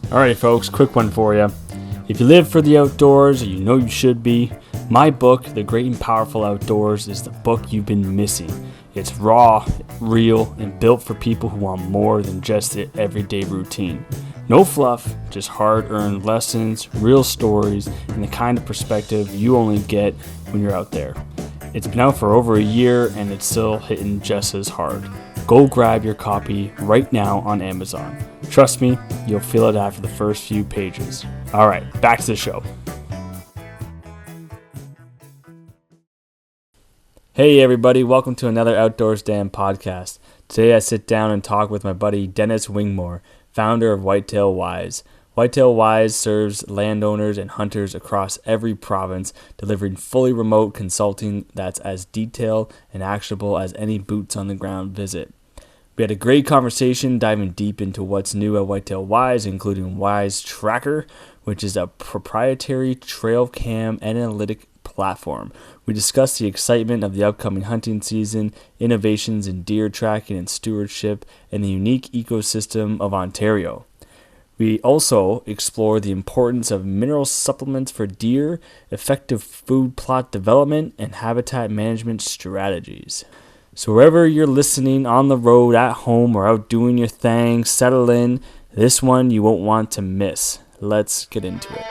Alrighty folks, quick one for you. If you live for the outdoors, or you know you should be, my book, The Great and Powerful Outdoors, is the book you've been missing. It's raw, real, and built for people who want more than just the everyday routine. No fluff, just hard-earned lessons, real stories, and the kind of perspective you only get when you're out there. It's been out for over a year, and it's still hitting just as hard. Go grab your copy right now on Amazon. Trust me, you'll feel it after the first few pages. Alright, back to the show. Hey everybody, welcome to another Outdoors Dan podcast. Today I sit down and talk with my buddy Dennis Wigmore, founder of Whitetail Wise. Whitetail Wise serves landowners and hunters across every province, delivering fully remote consulting that's as detailed and actionable as any boots on the ground visit. We had a great conversation diving deep into what's new at Whitetail Wise, including Wise Tracker, which is a proprietary trail cam analytic platform. We discussed the excitement of the upcoming hunting season, innovations in deer tracking and stewardship, and the unique ecosystem of Ontario. We also explore the importance of mineral supplements for deer, effective food plot development, and habitat management strategies. So wherever you're listening, on the road, at home, or out doing your thing, settle in. This one you won't want to miss. Let's get into it.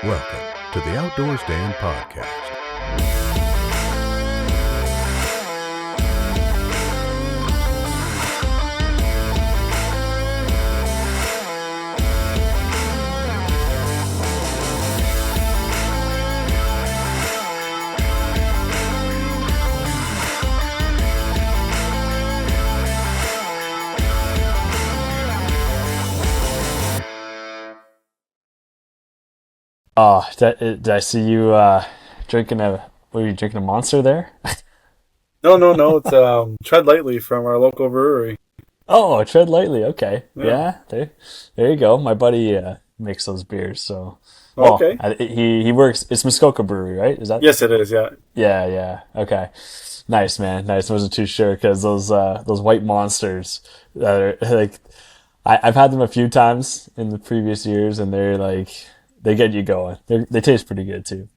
Welcome to the Outdoors Dan podcast. Oh, did I see you drinking were you drinking a Monster there? No. It's Tread Lightly from our local brewery. Oh, Tread Lightly. Okay. Yeah. There you go. My buddy makes those beers. So, Okay. He works. It's Muskoka Brewery, right? Is that? Yes, it is. Yeah. Yeah. Okay. Nice, man. Nice. I wasn't too sure because those white Monsters that are like, I've had them a few times in the previous years, and they're like, they get you going. They taste pretty good too.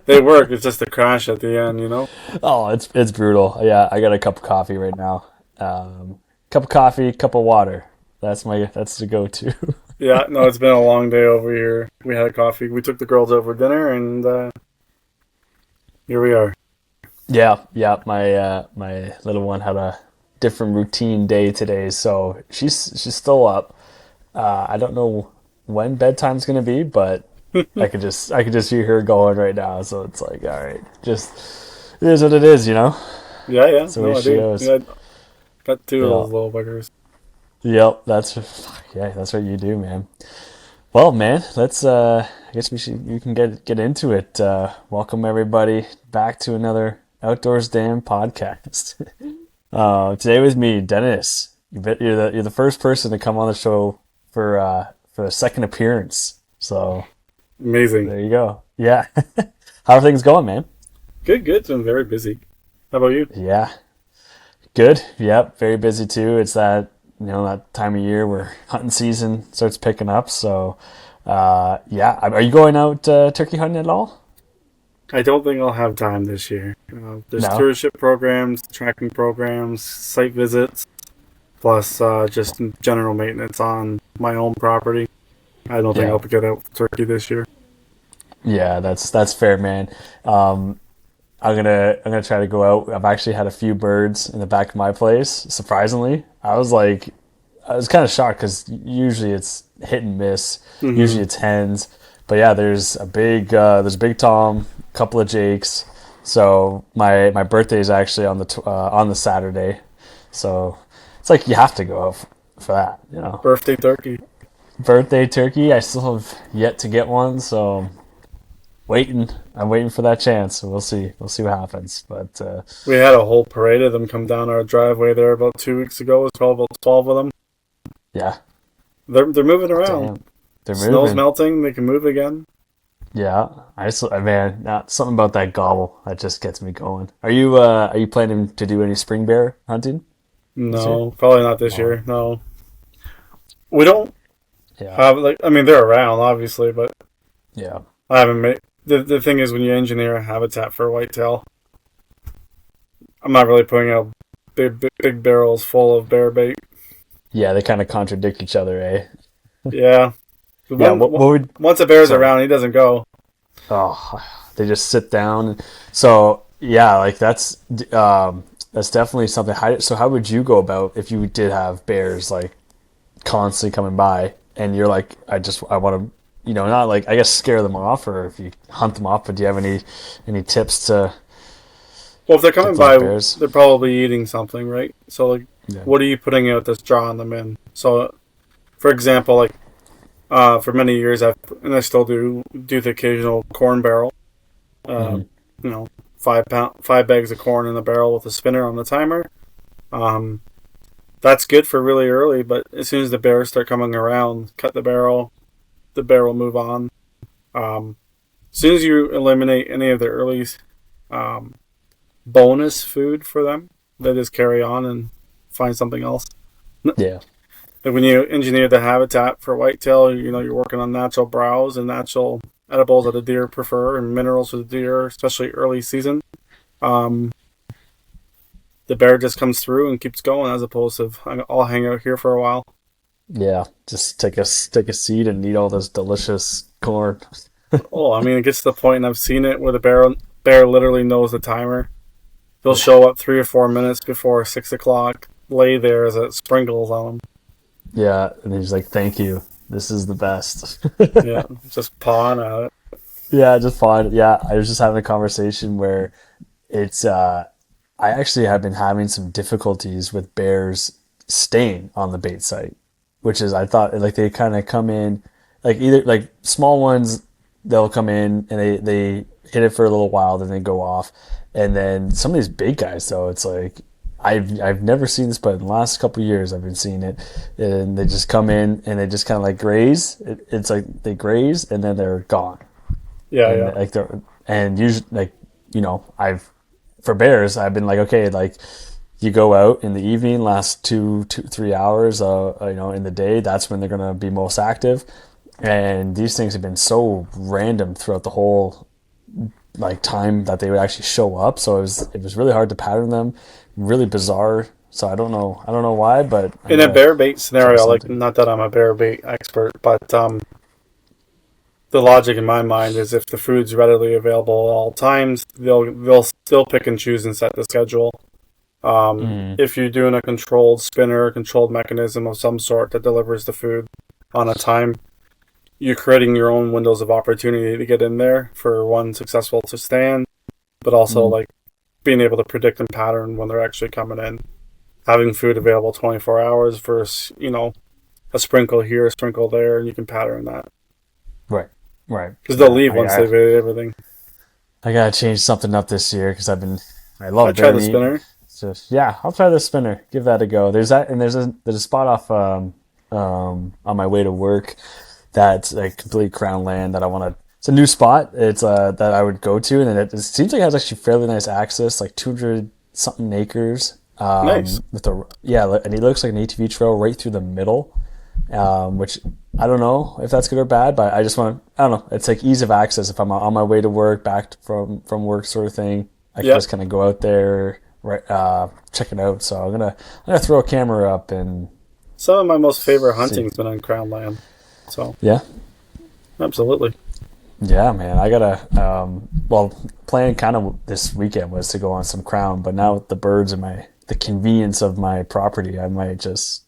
They work. It's just a crash at the end, you know? Oh, it's brutal. Yeah, I got a cup of coffee right now. Cup of coffee, cup of water. That's the go-to. Yeah, no, it's been a long day over here. We had a coffee. We took the girls out for dinner, and here we are. Yeah. My little one had a different routine day today, so she's still up. I don't know when bedtime's gonna be, but I could just see her going right now. So it's like, all right, just it is what it is, you know. Yeah. That's the way she goes. Yeah, got two of those little buggers. Yep, that's what you do, man. Well, man, let's. I guess you can get into it. Welcome everybody back to another Outdoors Dan podcast. Today with me, Dennis. You're the first person to come on the show for a second appearance. So Amazing. there you go. Yeah. How are things going, man? Good. It's been very busy. How about you? Yeah. Good. Yep. Very busy too. It's that time of year where hunting season starts picking up. So, yeah. Are you going out turkey hunting at all? I don't think I'll have time this year. There's stewardship programs, tracking programs, site visits, plus just general maintenance on my own property. I don't think I'll get out turkey this year. Yeah, that's fair, man. I'm gonna try to go out. I've actually had a few birds in the back of my place. Surprisingly, I was kind of shocked because usually it's hit and miss. Mm-hmm. Usually it's hens, but yeah, there's a big Tom, a couple of Jakes. So my birthday is actually on the Saturday, so it's like you have to go out for that, you know. Birthday turkey. I still have yet to get one, so I'm waiting for that chance. So we'll see what happens. But we had a whole parade of them come down our driveway there about 2 weeks ago. It's about 12 of them. Yeah, they're moving around. Damn. They're Snow's moving. melting. They can move again. Yeah, something about that gobble that just gets me going. Are you planning to do any spring bear hunting? No, probably not this year. No. We don't Yeah. have, like, I mean, they're around, obviously, but Yeah. I haven't made... The thing is, when you engineer a habitat for whitetail, I'm not really putting out big barrels full of bear bait. Yeah, they kind of contradict each other, eh? Yeah. Yeah, what would... Once a bear's Sorry. around, he doesn't go. Oh, they just sit down. So, yeah, like that's definitely something. How would you go about if you did have bears, like, constantly coming by and you're like, I want to, not like, I guess, scare them off, or if you hunt them off, but do you have any tips to Well, if they're get coming those by, bears? they're probably eating something, right? So, like, Yeah. what are you putting out that's drawing them in? So, for example, like, for many years, I still do the occasional corn barrel. Mm-hmm. 5 bags of corn in the barrel with a spinner on the timer. That's good for really early, but as soon as the bears start coming around, cut the barrel will move on. As soon as you eliminate any of the early bonus food for them, they just carry on and find something else. Yeah. Like when you engineer the habitat for whitetail, you're working on natural browse and natural edibles that the deer prefer and minerals for the deer, especially early season. The bear just comes through and keeps going, as opposed to I'll hang out here for a while. Yeah, just take a seat and eat all this delicious corn. Oh, I mean, it gets to the point, and I've seen it where the bear literally knows the timer. He'll show up 3 or 4 minutes before 6 o'clock, lay there as it sprinkles on him. Yeah, and he's like, "Thank you. This is the best." Yeah, just pawing at it. Yeah, just fine. Yeah, I was just having a conversation where it's I actually have been having some difficulties with bears staying on the bait site, which is, I thought, like, they kind of come in, like, either like small ones, they'll come in and they hit it for a little while, then they go off. And then some of these big guys, though, it's like, I've never seen this, but in the last couple of years I've been seeing it, and they just come in and they just kind of like graze. It's like they graze and then they're gone. Yeah, And yeah. like they're, and usually, like, I've, for bears, I've been like, okay, like, you go out in the evening, last 3 hours, in the day, that's when they're gonna be most active. And these things have been so random throughout the whole, like, time that they would actually show up. So it was really hard to pattern them, really bizarre. So I don't know why, but In a bear bait scenario, like, something. not that I'm a bear bait expert, but the logic in my mind is, if the food's readily available at all times, they'll still pick and choose and set the schedule. If you're doing a controlled spinner, controlled mechanism of some sort that delivers the food on a time, you're creating your own windows of opportunity to get in there for one successful to stand, but also like being able to predict and pattern when they're actually coming in. Having food available 24 hours versus, a sprinkle here, a sprinkle there, and you can pattern that. Right. Because they'll leave once they've ate everything. I gotta change something up this year because I love I tried the bear meat. spinner. So yeah, I'll try the spinner. Give that a go. There's that, and there's a spot off on my way to work that's like complete crown land that I want to. It's a new spot. It's that I would go to, and it seems like it has actually fairly nice access, like 200 something acres. Nice. And it looks like an ATV trail right through the middle, which I don't know if that's good or bad, but I don't know. It's like ease of access. If I'm on my way to work, from work, sort of thing, I can just kind of go out there, right, check it out. So I'm gonna throw a camera up and. Some of my most favorite hunting's been on crown land. So Yeah. absolutely. Yeah, man. I gotta. Plan kind of this weekend was to go on some crown, but now with the birds and the convenience of my property, I might just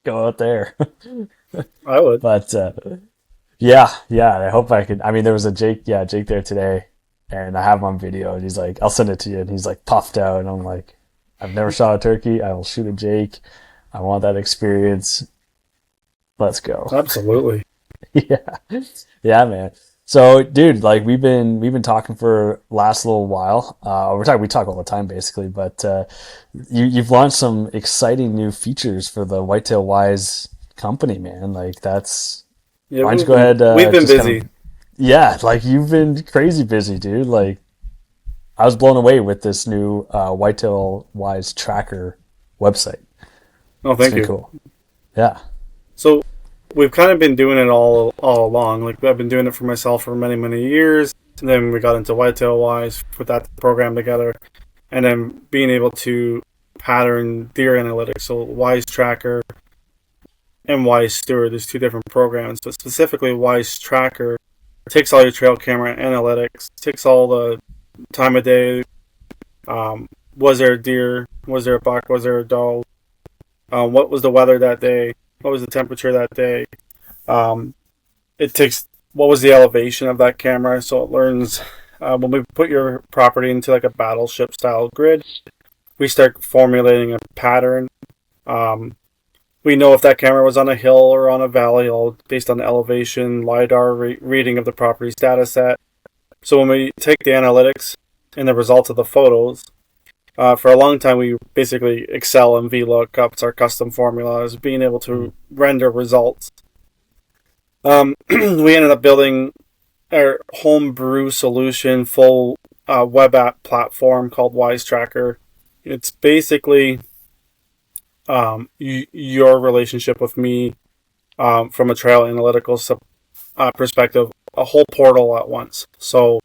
go out there. I would. But yeah. I hope I could. I mean, there was a Jake there today, and I have him on video. And he's like, "I'll send it to you." And he's like puffed out, and I'm like, "I've never shot a turkey. I will shoot a Jake. I want that experience. Let's go." Absolutely. Yeah, man. So, dude, like, we've been talking for last little while. We talk all the time, basically. But you've launched some exciting new features for the Whitetail Wise company, man. Like, that's. Yeah, Why don't you go ahead? We've been just busy. Yeah, like, you've been crazy busy, dude. Like, I was blown away with this new Whitetail Wise tracker website. Oh, thank you. Cool. Yeah. So we've kind of been doing it all along. Like I've been doing it for myself for many, many years. And then we got into Whitetail Wise, put that program together, and then being able to pattern deer analytics. So Wise Tracker and Wise Steward, there's two different programs, but specifically Wise Tracker takes all your trail camera analytics, takes all the time of day, was there a deer, was there a buck, was there a doe, what was the weather that day, what was the temperature that day. It takes what was the elevation of that camera, so it learns when we put your property into like a battleship style grid, we start formulating a pattern. We know if that camera was on a hill or on a valley, all based on the elevation, LiDAR reading of the property's data set. So when we take the analytics and the results of the photos, for a long time we basically Excel and VLOOKUPs, our custom formulas, being able to render results. We ended up building our homebrew solution, full web app platform called Wise Tracker. It's basically your relationship with me from a trail analytical perspective, a whole portal at once. So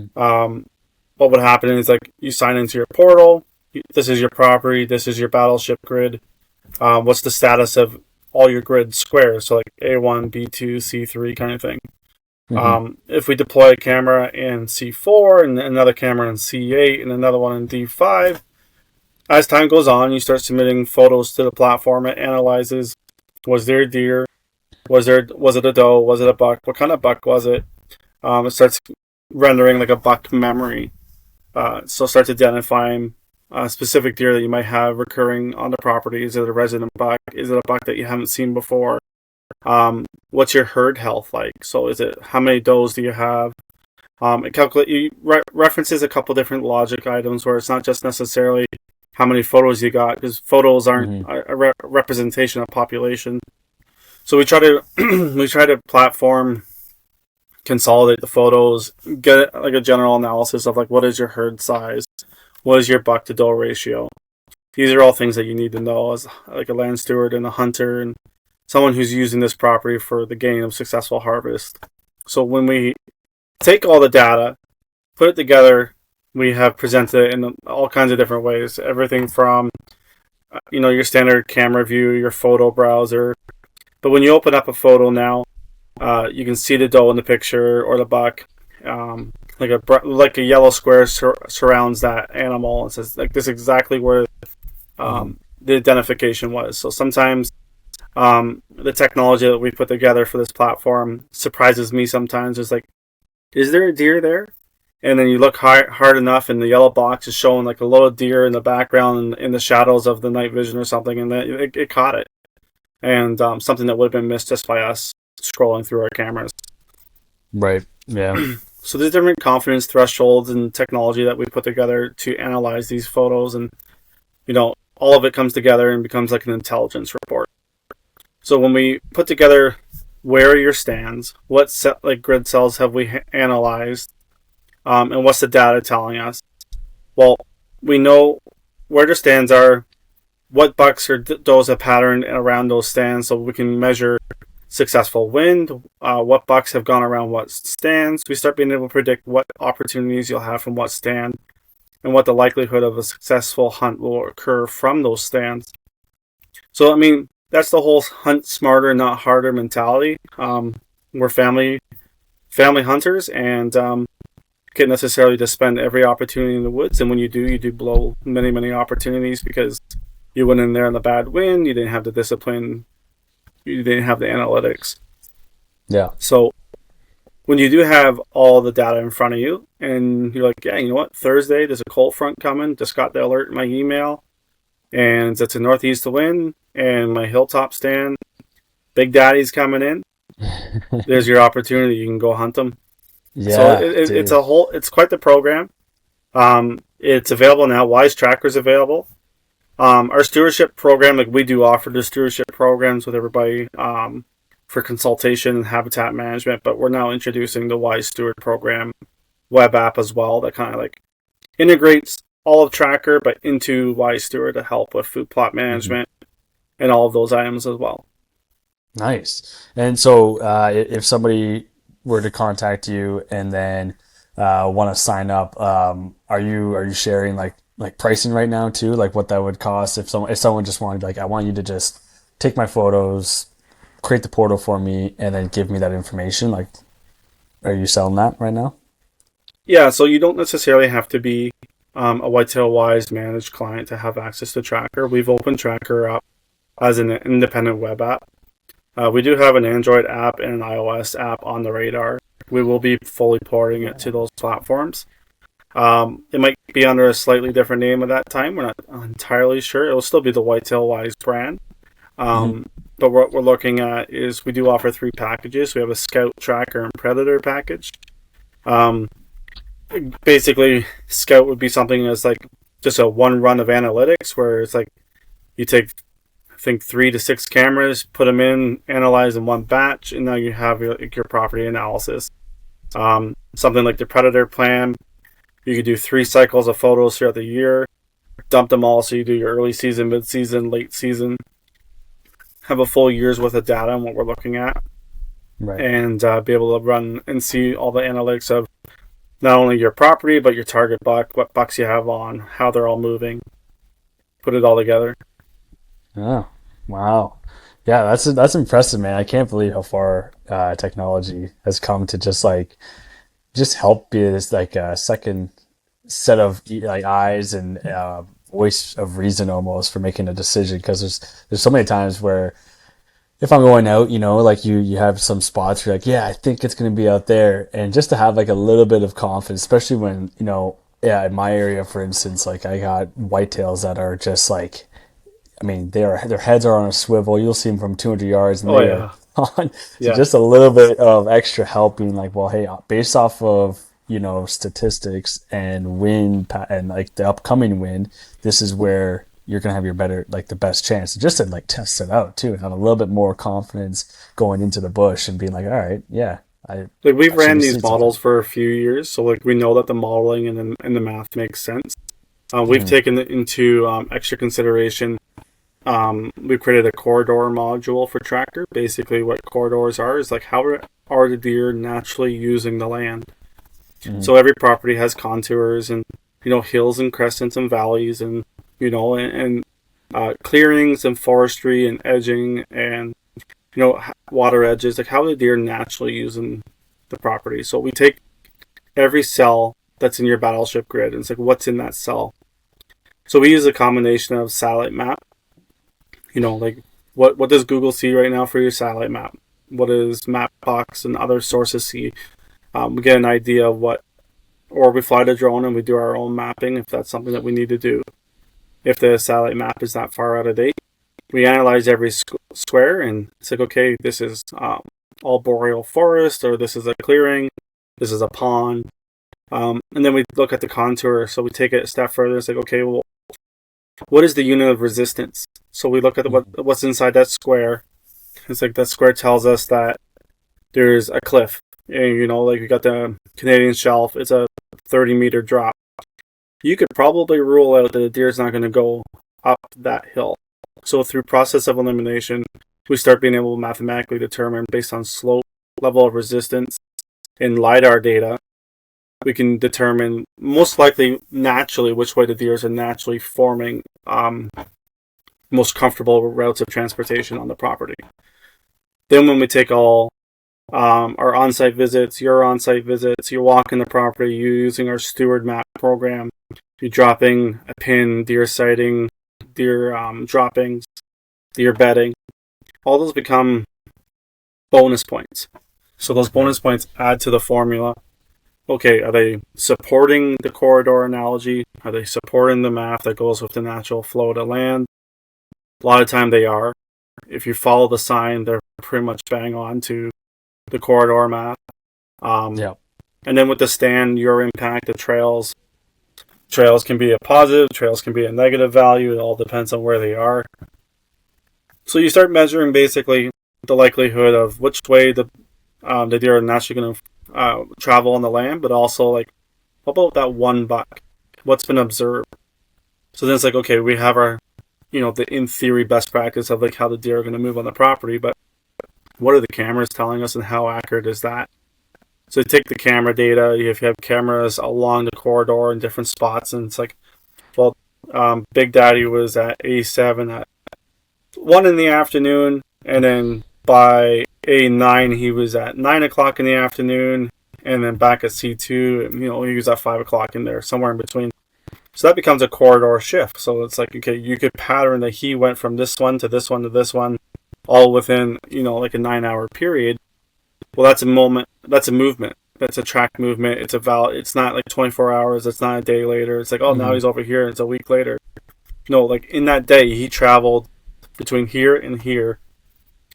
what would happen is like you sign into your portal, this is your property, this is your battleship grid, what's the status of all your grid squares, so like A1, B2, C3 kind of thing. If we deploy a camera in C4 and another camera in C8 and another one in D5, as time goes on, you start submitting photos to the platform. It analyzes, was there a deer? Was it a doe? Was it a buck? What kind of buck was it? It starts rendering like a buck memory. So it starts identifying a specific deer that you might have recurring on the property. Is it a resident buck? Is it a buck that you haven't seen before? What's your herd health like? So is it, how many does do you have? It references a couple different logic items where it's not just necessarily how many photos you got, because photos aren't a representation of population. So we try to platform, consolidate the photos, get like a general analysis of like what is your herd size, what is your buck to doe ratio. These are all things that you need to know as like a land steward and a hunter and someone who's using this property for the gain of successful harvest. So when we take all the data, put it together, we have presented it in all kinds of different ways. Everything from, your standard camera view, your photo browser. But when you open up a photo now, you can see the doe in the picture or the buck. Like a yellow square surrounds that animal and says like this is exactly where the identification was. So sometimes the technology that we put together for this platform surprises me sometimes. It's like, is there a deer there? And then you look hard enough, and the yellow box is showing like a little deer in the background in the shadows of the night vision or something, and it caught it. And something that would have been missed just by us scrolling through our cameras. Right, yeah. So there's different confidence thresholds and technology that we put together to analyze these photos, and all of it comes together and becomes like an intelligence report. So when we put together where are your stands, what grid cells have we analyzed, and what's the data telling us? Well, we know where the stands are, what bucks or does have patterned around those stands, so we can measure successful wind, what bucks have gone around what stands. We start being able to predict what opportunities you'll have from what stand and what the likelihood of a successful hunt will occur from those stands. So, that's the whole hunt smarter, not harder mentality. We're family hunters, and get necessarily to spend every opportunity in the woods. And when you do blow many, many opportunities because you went in there in the bad wind, you didn't have the discipline, you didn't have the analytics. Yeah. So when you do have all the data in front of you, and you're like, yeah, you know what? Thursday, there's a cold front coming. Just got the alert in my email, and it's a northeast wind, and my hilltop stand, Big Daddy's coming in. There's your opportunity. You can go hunt them. Yeah. So it's quite the program. It's available now. Wise Tracker's available. Our stewardship program, like we do offer the stewardship programs with everybody for consultation and habitat management, but we're now introducing the Wise Steward program web app as well that kind of like integrates all of Tracker but into Wise Steward to help with food plot management, and all of those items as well. Nice. And so, if somebody were to contact you and then want to sign up, are you sharing like pricing right now too? Like what that would cost if someone just wanted, like, I want you to just take my photos, create the portal for me, and then give me that information. Like, are you selling that right now? Yeah, so you don't necessarily have to be a Whitetail Wise managed client to have access to Tracker. We've opened Tracker up as an independent web app. We do have an Android app and an iOS app on the radar. We will be fully porting it to those platforms. It might be under a slightly different name at that time. We're not entirely sure. It will still be the Whitetail Wise brand. But what we're looking at is we do offer 3 packages. We have a Scout, Tracker, and Predator package. Basically, Scout would be something that's like just a one run of analytics where it's like you take, I think, 3 to 6 cameras, put them in, analyze in one batch, and now you have your property analysis. Something like the Predator plan, you could do 3 cycles of photos throughout the year, dump them all so you do your early season, mid season, late season, have a full year's worth of data on what we're looking at, Right. and be able to run and see all the analytics of not only your property, but your target buck, what bucks you have on, how they're all moving, put it all together. Oh, wow. Yeah, that's impressive, man. I can't believe how far technology has come to just help be this like a second set of like eyes and voice of reason almost for making a decision. Because there's so many times where if I'm going out, like you have some spots where you're like, yeah, I think it's going to be out there, and just to have like a little bit of confidence, especially when yeah, in my area, for instance, like I got whitetails that are just like, I mean, their heads are on a swivel. You'll see them from 200 yards, and Oh they are yeah, on. So yeah. just a little bit of extra help being like, well, hey, based off of statistics and and like the upcoming wind, this is where you're gonna have your better, like the best chance. Just to like test it out too, and have a little bit more confidence going into the bush and being like, all right, yeah, Like we've I should ran have these seen something. models for a few years, so like we know that the modeling and the math makes sense. We've Hmm. taken it into extra consideration. We've created a corridor module for Tracker. Basically, what corridors are is like how are the deer naturally using the land. Hmm. So every property has contours and hills and crescents and valleys and clearings and forestry and edging and water edges. Like how are the deer naturally using the property? So we take every cell that's in your battleship grid and it's like what's in that cell. So we use a combination of satellite map. Like what does Google see right now for your satellite map? What does Mapbox and other sources see? We get an idea of what, or we fly the drone and we do our own mapping if that's something that we need to do. If the satellite map is that far out of date, we analyze every square and it's like, okay, this is all boreal forest, or this is a clearing, this is a pond. And then we look at the contour, so we take it a step further. It's like, okay, well, what is the unit of resistance? So we look at what's inside that square. It's like that square tells us that there's a cliff. And, like we got the Canadian Shelf. It's a 30-meter drop. You could probably rule out that the deer's not going to go up that hill. So through process of elimination, we start being able to mathematically determine based on slope, level of resistance, and LiDAR data, we can determine most likely naturally which way the deers are naturally forming most comfortable routes of transportation on the property. Then when we take all our on-site visits, your on-site visits, you're walking the property, you're using our steward map program, you're dropping a pin, deer sighting, deer droppings, deer bedding, all those become bonus points. So those Right. bonus points add to the formula. Okay, are they supporting the corridor analogy? Are they supporting the math that goes with the natural flow to land? A lot of time they are. If you follow the sign, they're pretty much bang on to the corridor math. Yeah. And then with the stand, your impact, the trails. Trails can be a positive, trails can be a negative value. It all depends on where they are. So you start measuring basically the likelihood of which way the deer are naturally going to travel on the land, but also like, what about that one buck? What's been observed? So then it's like, okay, we have our the in theory best practice of like how the deer are going to move on the property, but what are the cameras telling us and how accurate is that? So you take the camera data, if you have cameras along the corridor in different spots, and it's like, well, Big Daddy was at A7 at 1 in the afternoon, and then by A9 he was at 9 o'clock in the afternoon, and then back at C2, he was at 5 o'clock in there, somewhere in between. So that becomes a corridor shift. So it's like, okay, you could pattern that he went from this one to this one to this one, all within, like a 9-hour period. Well, that's a movement. That's a track movement. It's not like 24 hours. It's not a day later. It's like, oh, now he's over here. And it's a week later. No, like in that day, he traveled between here and here.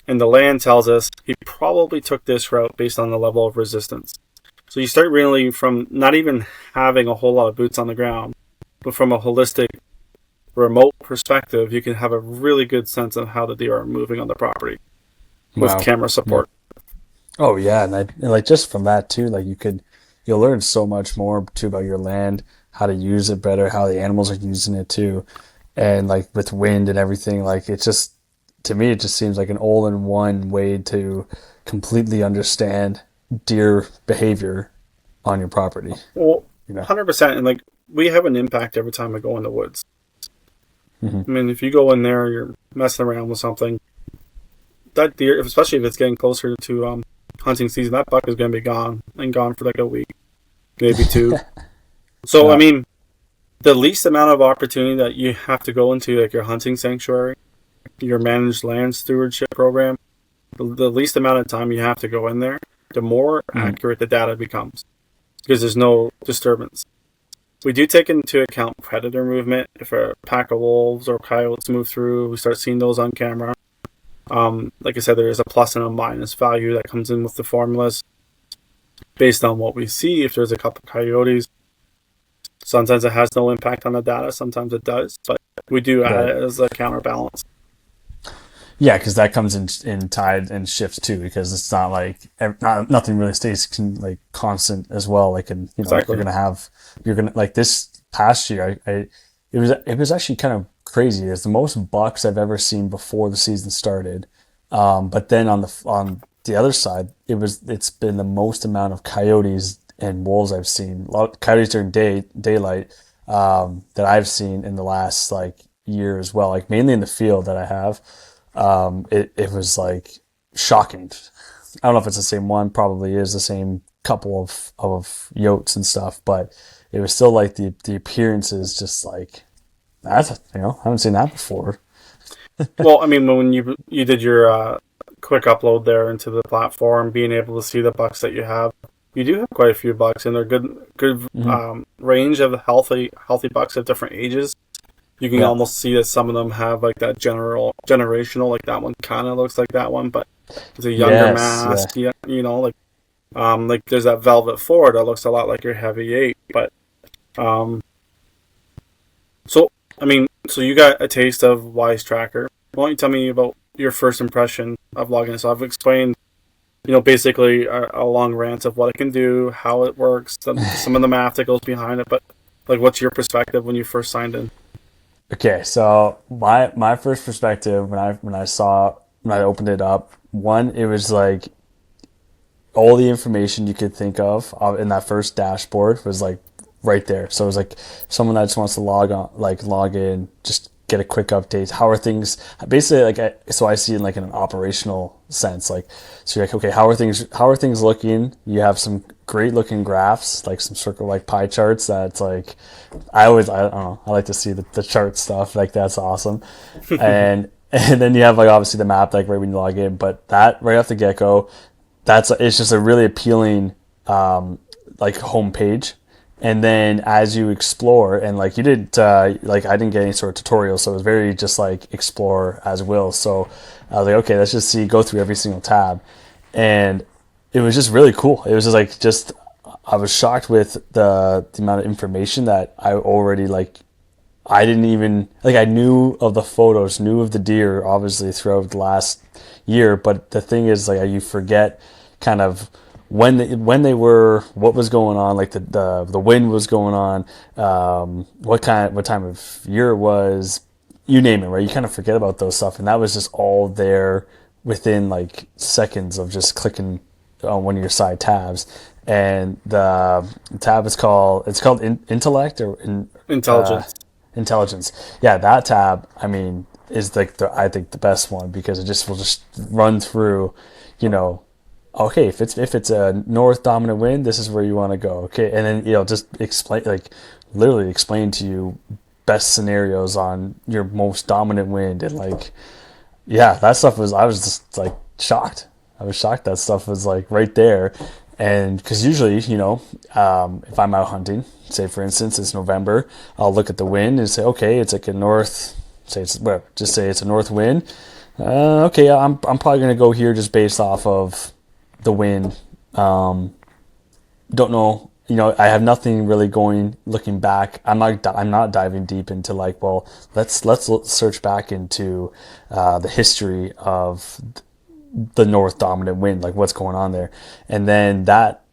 And the land tells us he probably took this route based on the level of resistance. So you start really from not even having a whole lot of boots on the ground, but from a holistic, remote perspective, you can have a really good sense of how the deer are moving on the property with camera support. Oh yeah, and like just from that too, like you'll learn so much more too about your land, how to use it better, how the animals are using it too, and like with wind and everything. Like it just, to me, it just seems like an all-in-one way to completely understand deer behavior on your property. Well, 100%, and like we have an impact every time I go in the woods. I mean, if you go in there, you're messing around with something, that deer, especially if it's getting closer to hunting season, that buck is going to be gone for like a week, maybe 2. So, I mean, the least amount of opportunity that you have to go into, like your hunting sanctuary, your managed land stewardship program, the least amount of time you have to go in there, the more accurate the data becomes, because there's no disturbance. We do take into account predator movement. If a pack of wolves or coyotes move through, we start seeing those on camera. Like I said, there is a plus and a minus value that comes in with the formulas based on what we see. If there's a couple coyotes, sometimes it has no impact on the data, sometimes it does, but we do add it as a counterbalance. Yeah, because that comes in tide and shifts too, because it's not like nothing really stays like constant as well. Like, and exactly. You're gonna like this past year. It was actually kind of crazy. It's the most bucks I've ever seen before the season started. But then on the other side, it's been the most amount of coyotes and wolves I've seen. A lot of coyotes during daylight that I've seen in the last like year as well. Like mainly in the field that I have. It was like shocking. I don't know if it's the same one, probably is the same couple of yotes and stuff, but it was still like the appearances just like, I haven't seen that before. Well, I mean, when you did your quick upload there into the platform, being able to see the bucks that you have, you do have quite a few bucks, and they're good range of healthy bucks of different ages. You can almost see that some of them have like that generational, like that one kind of looks like that one, but it's a younger mask. Yeah. Like there's that Velvet 4 that looks a lot like your Heavy 8, but so you got a taste of Wise Tracker. Why don't you tell me about your first impression of logging? So I've explained, basically a long rant of what it can do, how it works, some of the math that goes behind it, but like, what's your perspective when you first signed in? Okay, so my first perspective when I opened it up, it was like all the information you could think of in that first dashboard was like right there. So it was like someone that just wants to log in, just get a quick update. How are things? Basically, so I see it like in an operational sense. Like, so you're like, okay, how are things looking? You have some great looking graphs, like some circle like pie charts. That's like, I don't know. I like to see the chart stuff. Like that's awesome. and then you have like obviously the map like right when you log in. But that right off the get go, it's just a really appealing like homepage. And then as you explore, and like you did, like I didn't get any sort of tutorial, so it was very just like explore as will. So I was like, okay, let's just go through every single tab. And it was just really cool. It was just I was shocked with the amount of information that I already I didn't even, I knew of the photos, knew of the deer, obviously throughout the last year. But the thing is, you forget kind of when they were, what was going on, like the wind was going on, what time of year it was, you name it, right? You kind of forget about those stuff, and that was just all there within like seconds of just clicking on one of your side tabs. And the tab is called intellect or Intelligence. intelligence. Yeah, that tab, I mean, is like I think the best one, because it just will just run through, you know, okay, if it's a north dominant wind, this is where you want to go. Okay, and then just literally explain to you best scenarios on your most dominant wind. And like, yeah, that stuff I was just like shocked. I was shocked that stuff was like right there. And because usually, if I'm out hunting, say for instance it's November, I'll look at the wind and say, okay, it's like a north. Just say it's a north wind. Okay, I'm probably gonna go here just based off of the wind. Don't know. I have nothing really looking back. I'm not diving deep into like, well, let's search back into the history of the north dominant wind, like what's going on there. And then that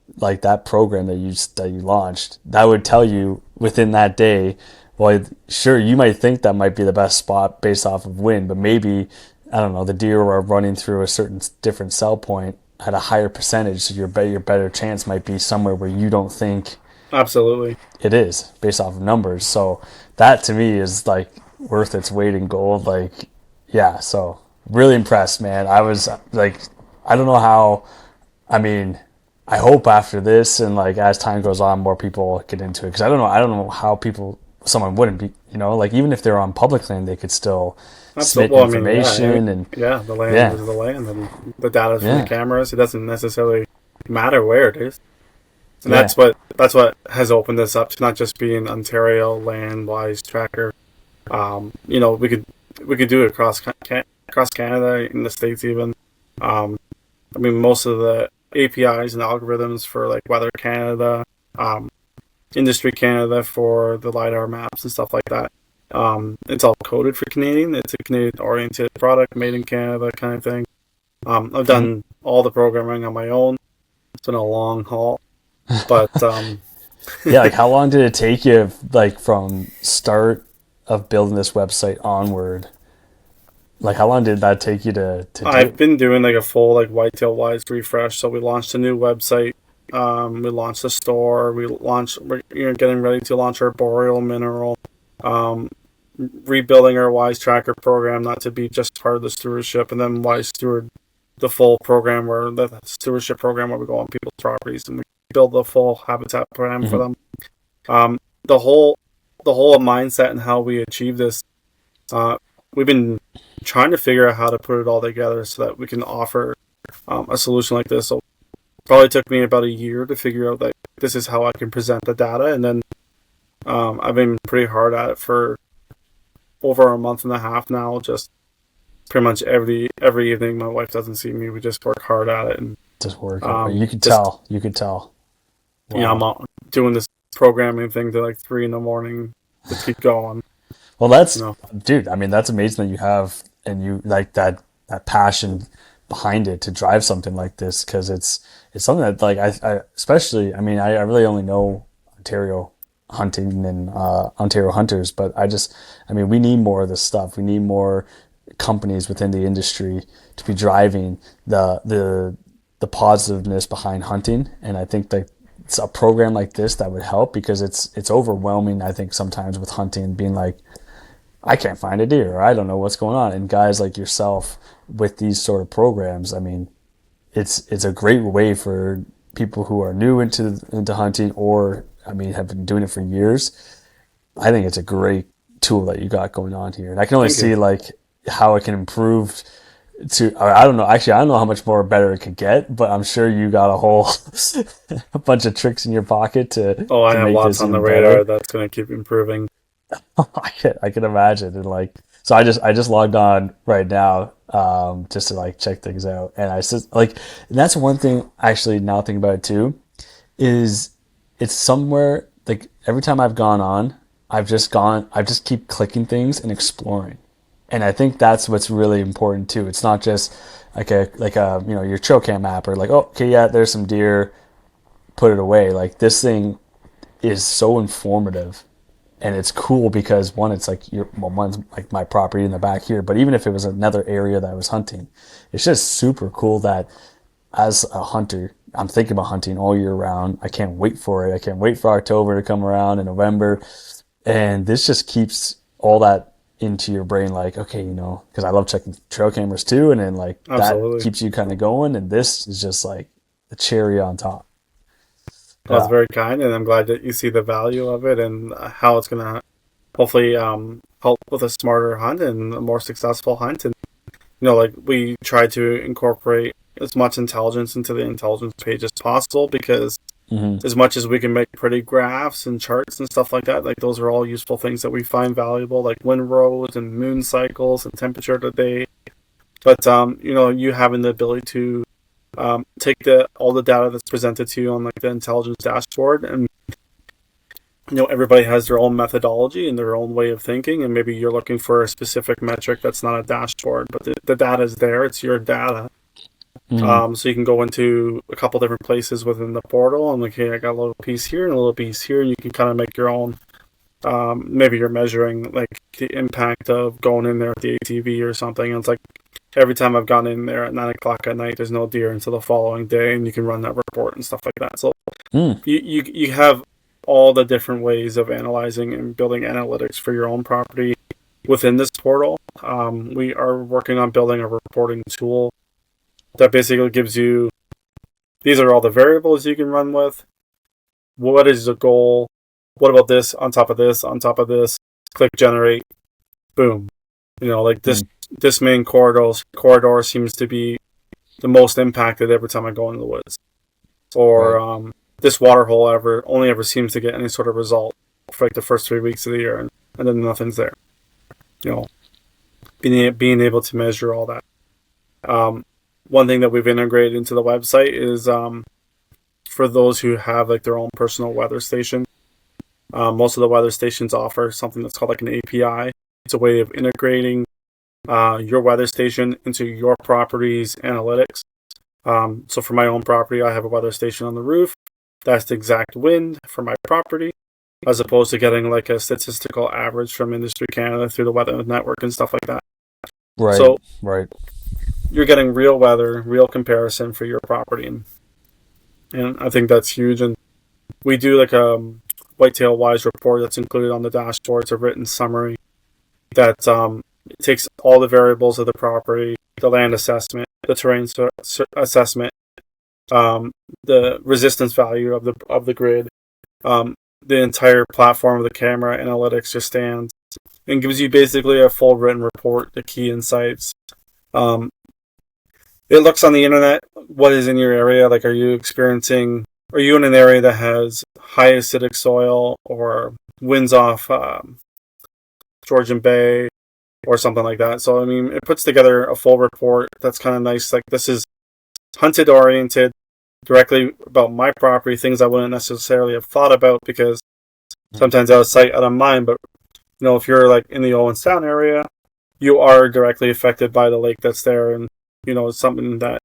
program that you launched, that would tell you within that day, well, sure, you might think that might be the best spot based off of wind, but maybe, I don't know, the deer are running through a certain different cell point at a higher percentage, so your better chance might be somewhere where you don't think absolutely it is, based off of numbers. So that to me is like worth its weight in gold. Like, yeah, so really impressed, man. I was like, I don't know how, I mean, I hope after this and like as time goes on, more people get into it, because I don't know how someone wouldn't be, like even if they're on public land, they could still submit information. The land is the land, and the data from the cameras. It doesn't necessarily matter where it is, and that's what has opened this up to not just being Ontario Land Wise tracker. We could do it across Canada, in the States even. Most of the APIs and algorithms for like Weather Canada, Industry Canada for the LiDAR maps and stuff like that. It's all coded for Canadian. It's a Canadian-oriented product, made in Canada kind of thing. I've done all the programming on my own. It's been a long haul, but yeah. Like, how long did it take you, like from start of building this website onward? Like, how long did that take you to do? I've been doing like a full like Whitetail Wise refresh. So we launched a new website. We launched a store. We're getting ready to launch our boreal mineral. Rebuilding our Wise Tracker program, not to be just part of the stewardship, and then Wise Steward, the full program, where the stewardship program where we go on people's properties and we build the full habitat program for them. The whole mindset and how we achieve this, we've been trying to figure out how to put it all together so that we can offer a solution like this. So probably took me about a year to figure out that this is how I can present the data, and then I've been pretty hard at it for over a month and a half now. Just pretty much every evening, my wife doesn't see me. We just work hard at it and just work. You could tell. Wow. I'm doing this programming thing to like 3 a.m. to keep going. Well, dude. I mean, that's amazing that you have, and you like that passion behind it to drive something like this, because it's something that like I especially. I mean, I really only know Ontario hunting and Ontario hunters, but we need more of this stuff. We need more companies within the industry to be driving the positiveness behind hunting, and I think that it's a program like this that would help, because it's overwhelming, I think, sometimes with hunting, being like, I can't find a deer, or I don't know what's going on. And guys like yourself with these sort of programs, I mean, it's a great way for people who are new into hunting, or have been doing it for years. I think it's a great tool that you got going on here, and I can only see like how it can improve. I don't know. Actually, I don't know how much more better it could get, but I'm sure you got a bunch of tricks in your pocket to. Oh, I have lots on the radar that's going to keep improving. I can imagine, and like, so I just logged on right now, just to like check things out, and and that's one thing actually, now thinking about it too, is it's somewhere like every time I've gone on, I've just keep clicking things and exploring. And I think that's what's really important too. It's not just like your trail cam app, or like, oh, okay, yeah, there's some deer, put it away. Like, this thing is so informative, And it's cool because one, it's like one's like my property in the back here, but even if it was another area that I was hunting, it's just super cool that as a hunter, I'm thinking about hunting all year round. I can't wait for it. I can't wait for October to come around in November. And this just keeps all that into your brain, like, okay, because I love checking trail cameras too. And then like Absolutely. that keeps you kind of going. And this is just like the cherry on top. That's very kind, and I'm glad that you see the value of it and how it's going to hopefully help with a smarter hunt and a more successful hunt. And, like we try to incorporate as much intelligence into the intelligence page as possible, because as much as we can make pretty graphs and charts and stuff like that, like those are all useful things that we find valuable, like wind rows and moon cycles and temperature of the day. But, you having the ability to take all the data that's presented to you on like the intelligence dashboard, and everybody has their own methodology and their own way of thinking, and maybe you're looking for a specific metric that's not a dashboard, but the data is there. It's your data. So you can go into a couple different places within the portal and like, hey, I got a little piece here and a little piece here, and you can kind of make your own. Maybe you're measuring like the impact of going in there with the ATV or something, and it's like every time I've gone in there at 9 o'clock at night, there's no deer until the following day, and you can run that report and stuff like that. So you have all the different ways of analyzing and building analytics for your own property within this portal. We are working on building a reporting tool that basically gives you, these are all the variables you can run with. What is the goal? What about this, on top of this, on top of this? Click generate. Boom. Like this main corridor seems to be the most impacted every time I go into the woods. Or this water hole only ever seems to get any sort of result for like the first 3 weeks of the year, and then nothing's there. Being able to measure all that. One thing that we've integrated into the website is for those who have like their own personal weather station. Most of the weather stations offer something that's called like an API. It's a way of integrating your weather station into your property's analytics. So for my own property, I have a weather station on the roof. That's the exact wind for my property, as opposed to getting like a statistical average from Industry Canada through the weather network and stuff like that. Right. So right. You're getting real weather, real comparison for your property. And I think that's huge. And we do like a Whitetail Wise report that's included on the dashboard. It's a written summary that takes all the variables of the property, the land assessment, the terrain assessment, the resistance value of the grid, the entire platform of the camera analytics just stands, and gives you basically a full written report, the key insights. It looks on the internet what is in your area. Like, are you in an area that has high acidic soil or winds off Georgian Bay or something like that? So, I mean, it puts together a full report that's kind of nice. Like, this is hunted oriented, directly about my property, things I wouldn't necessarily have thought about, because sometimes out of sight, out of mind. But, if you're like in the Owen Sound area, you are directly affected by the lake that's there, and it's something that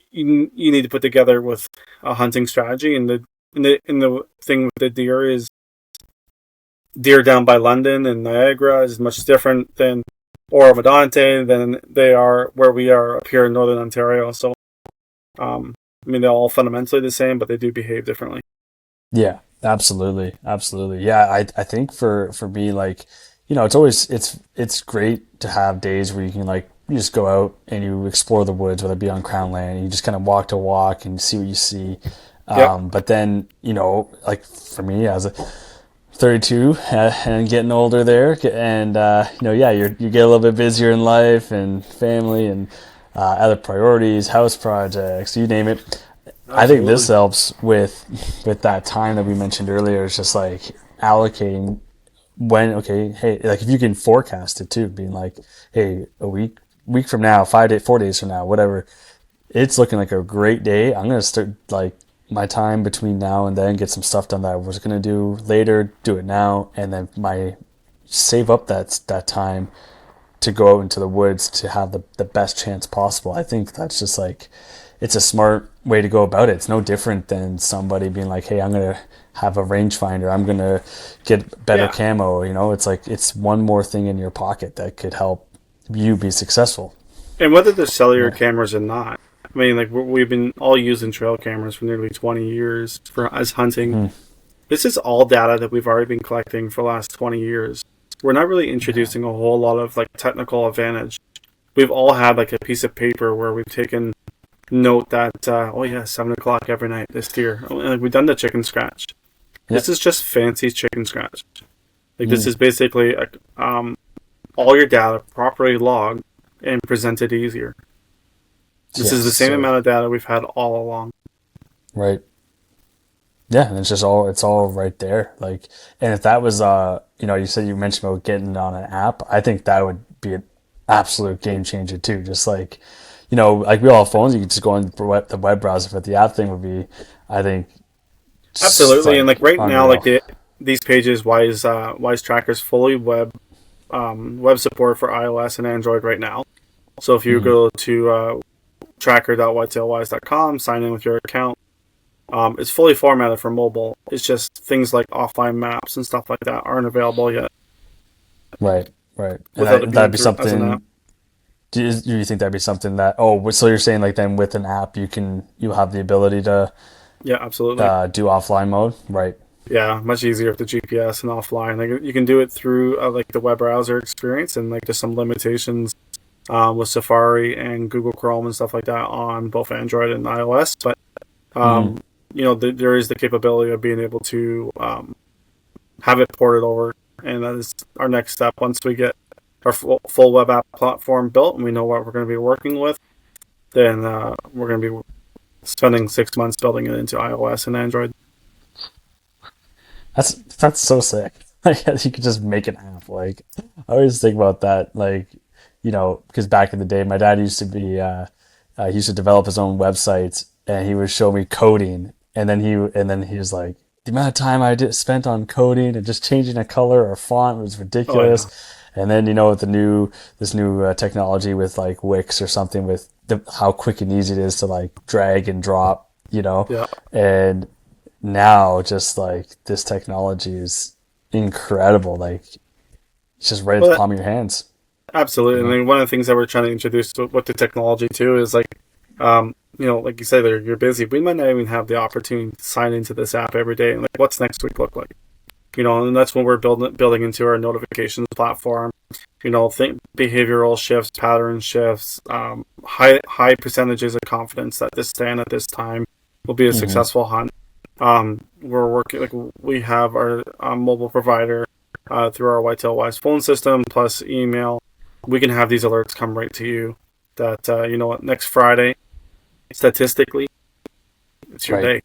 you need to put together with a hunting strategy. And the thing with the deer is, deer down by London and Niagara is much different than Oro-Medonte than they are where we are up here in Northern Ontario. So, they're all fundamentally the same, but they do behave differently. Yeah, absolutely. Yeah, I think for me, like, it's great to have days where you can, like, you just go out and you explore the woods, whether it be on Crown land, and you just kind of walk to walk and see what you see. But then, like for me as a 32 and getting older there, and you get a little bit busier in life and family and other priorities, house projects, you name it. Absolutely. I think this helps with that time that we mentioned earlier. It's just like allocating hey, like if you can forecast it too, being like, hey, a week from now, 4 days from now, whatever, it's looking like a great day. I'm going to start like my time between now and then, get some stuff done that I was going to do later, do it now, and then save up that time to go out into the woods to have the best chance possible. I think that's just like, it's a smart way to go about it. It's no different than somebody being like, hey, I'm going to have a rangefinder. I'm going to get better camo. You know, it's like, it's one more thing in your pocket that could help you be successful. And whether they're cellular cameras or not, I mean, like, we've been all using trail cameras for nearly 20 years as hunting. This is all data that we've already been collecting for the last 20 years. We're not really introducing a whole lot of like technical advantage. We've all had like a piece of paper where we've taken note that 7 o'clock every night this deer. Like, we've done the chicken scratch. This is just fancy chicken scratch. Like this is basically all your data properly logged and presented easier. This is the same amount of data we've had all along. Right. Yeah, and it's all right there. Like, and if that was, you mentioned about getting on an app, I think that would be an absolute game changer too. Just like, like we all have phones, you can just go on the web browser, but the app thing would be, I think, absolutely. Like, and like right unreal. now, like these pages, Wise Tracker's fully web support for iOS and Android right now. So if you go to tracker.whitetailwise.com, sign in with your account. It's fully formatted for mobile. It's just things like offline maps and stuff like that aren't available yet. Right. And that'd be something. Do you think that'd be something that? Oh, so you're saying like then with an app you have the ability to? Yeah, absolutely. Do offline mode, right? Yeah, much easier with the GPS and offline. Like you can do it through like the web browser experience, and like there's some limitations with Safari and Google Chrome and stuff like that on both Android and iOS. But there is the capability of being able to have it ported over, and that is our next step. Once we get our full web app platform built and we know what we're going to be working with, then we're going to be spending 6 months building it into iOS and Android. That's so sick. Like you could just make an app. Like I always think about that. Like because back in the day, my dad used to be he used to develop his own websites, and he would show me coding, and then he was like, the amount of time I spent on coding and just changing a color or font was ridiculous. And then with this new technology with like Wix or something, with how quick and easy it is to like drag and drop, and now just like this technology is incredible. Like it's just right at the palm of your hands. Absolutely. I mean, one of the things that we're trying to introduce with the technology too is like, like you say, you're busy. We might not even have the opportunity to sign into this app every day. And like, what's next week look like? And that's when we're building into our notifications platform. Think behavioral shifts, pattern shifts, high percentages of confidence that this stand at this time will be a successful hunt. We're working we have our mobile provider through our Whitetail Wise phone system plus email. We can have these alerts come right to you that next Friday, statistically, it's your day.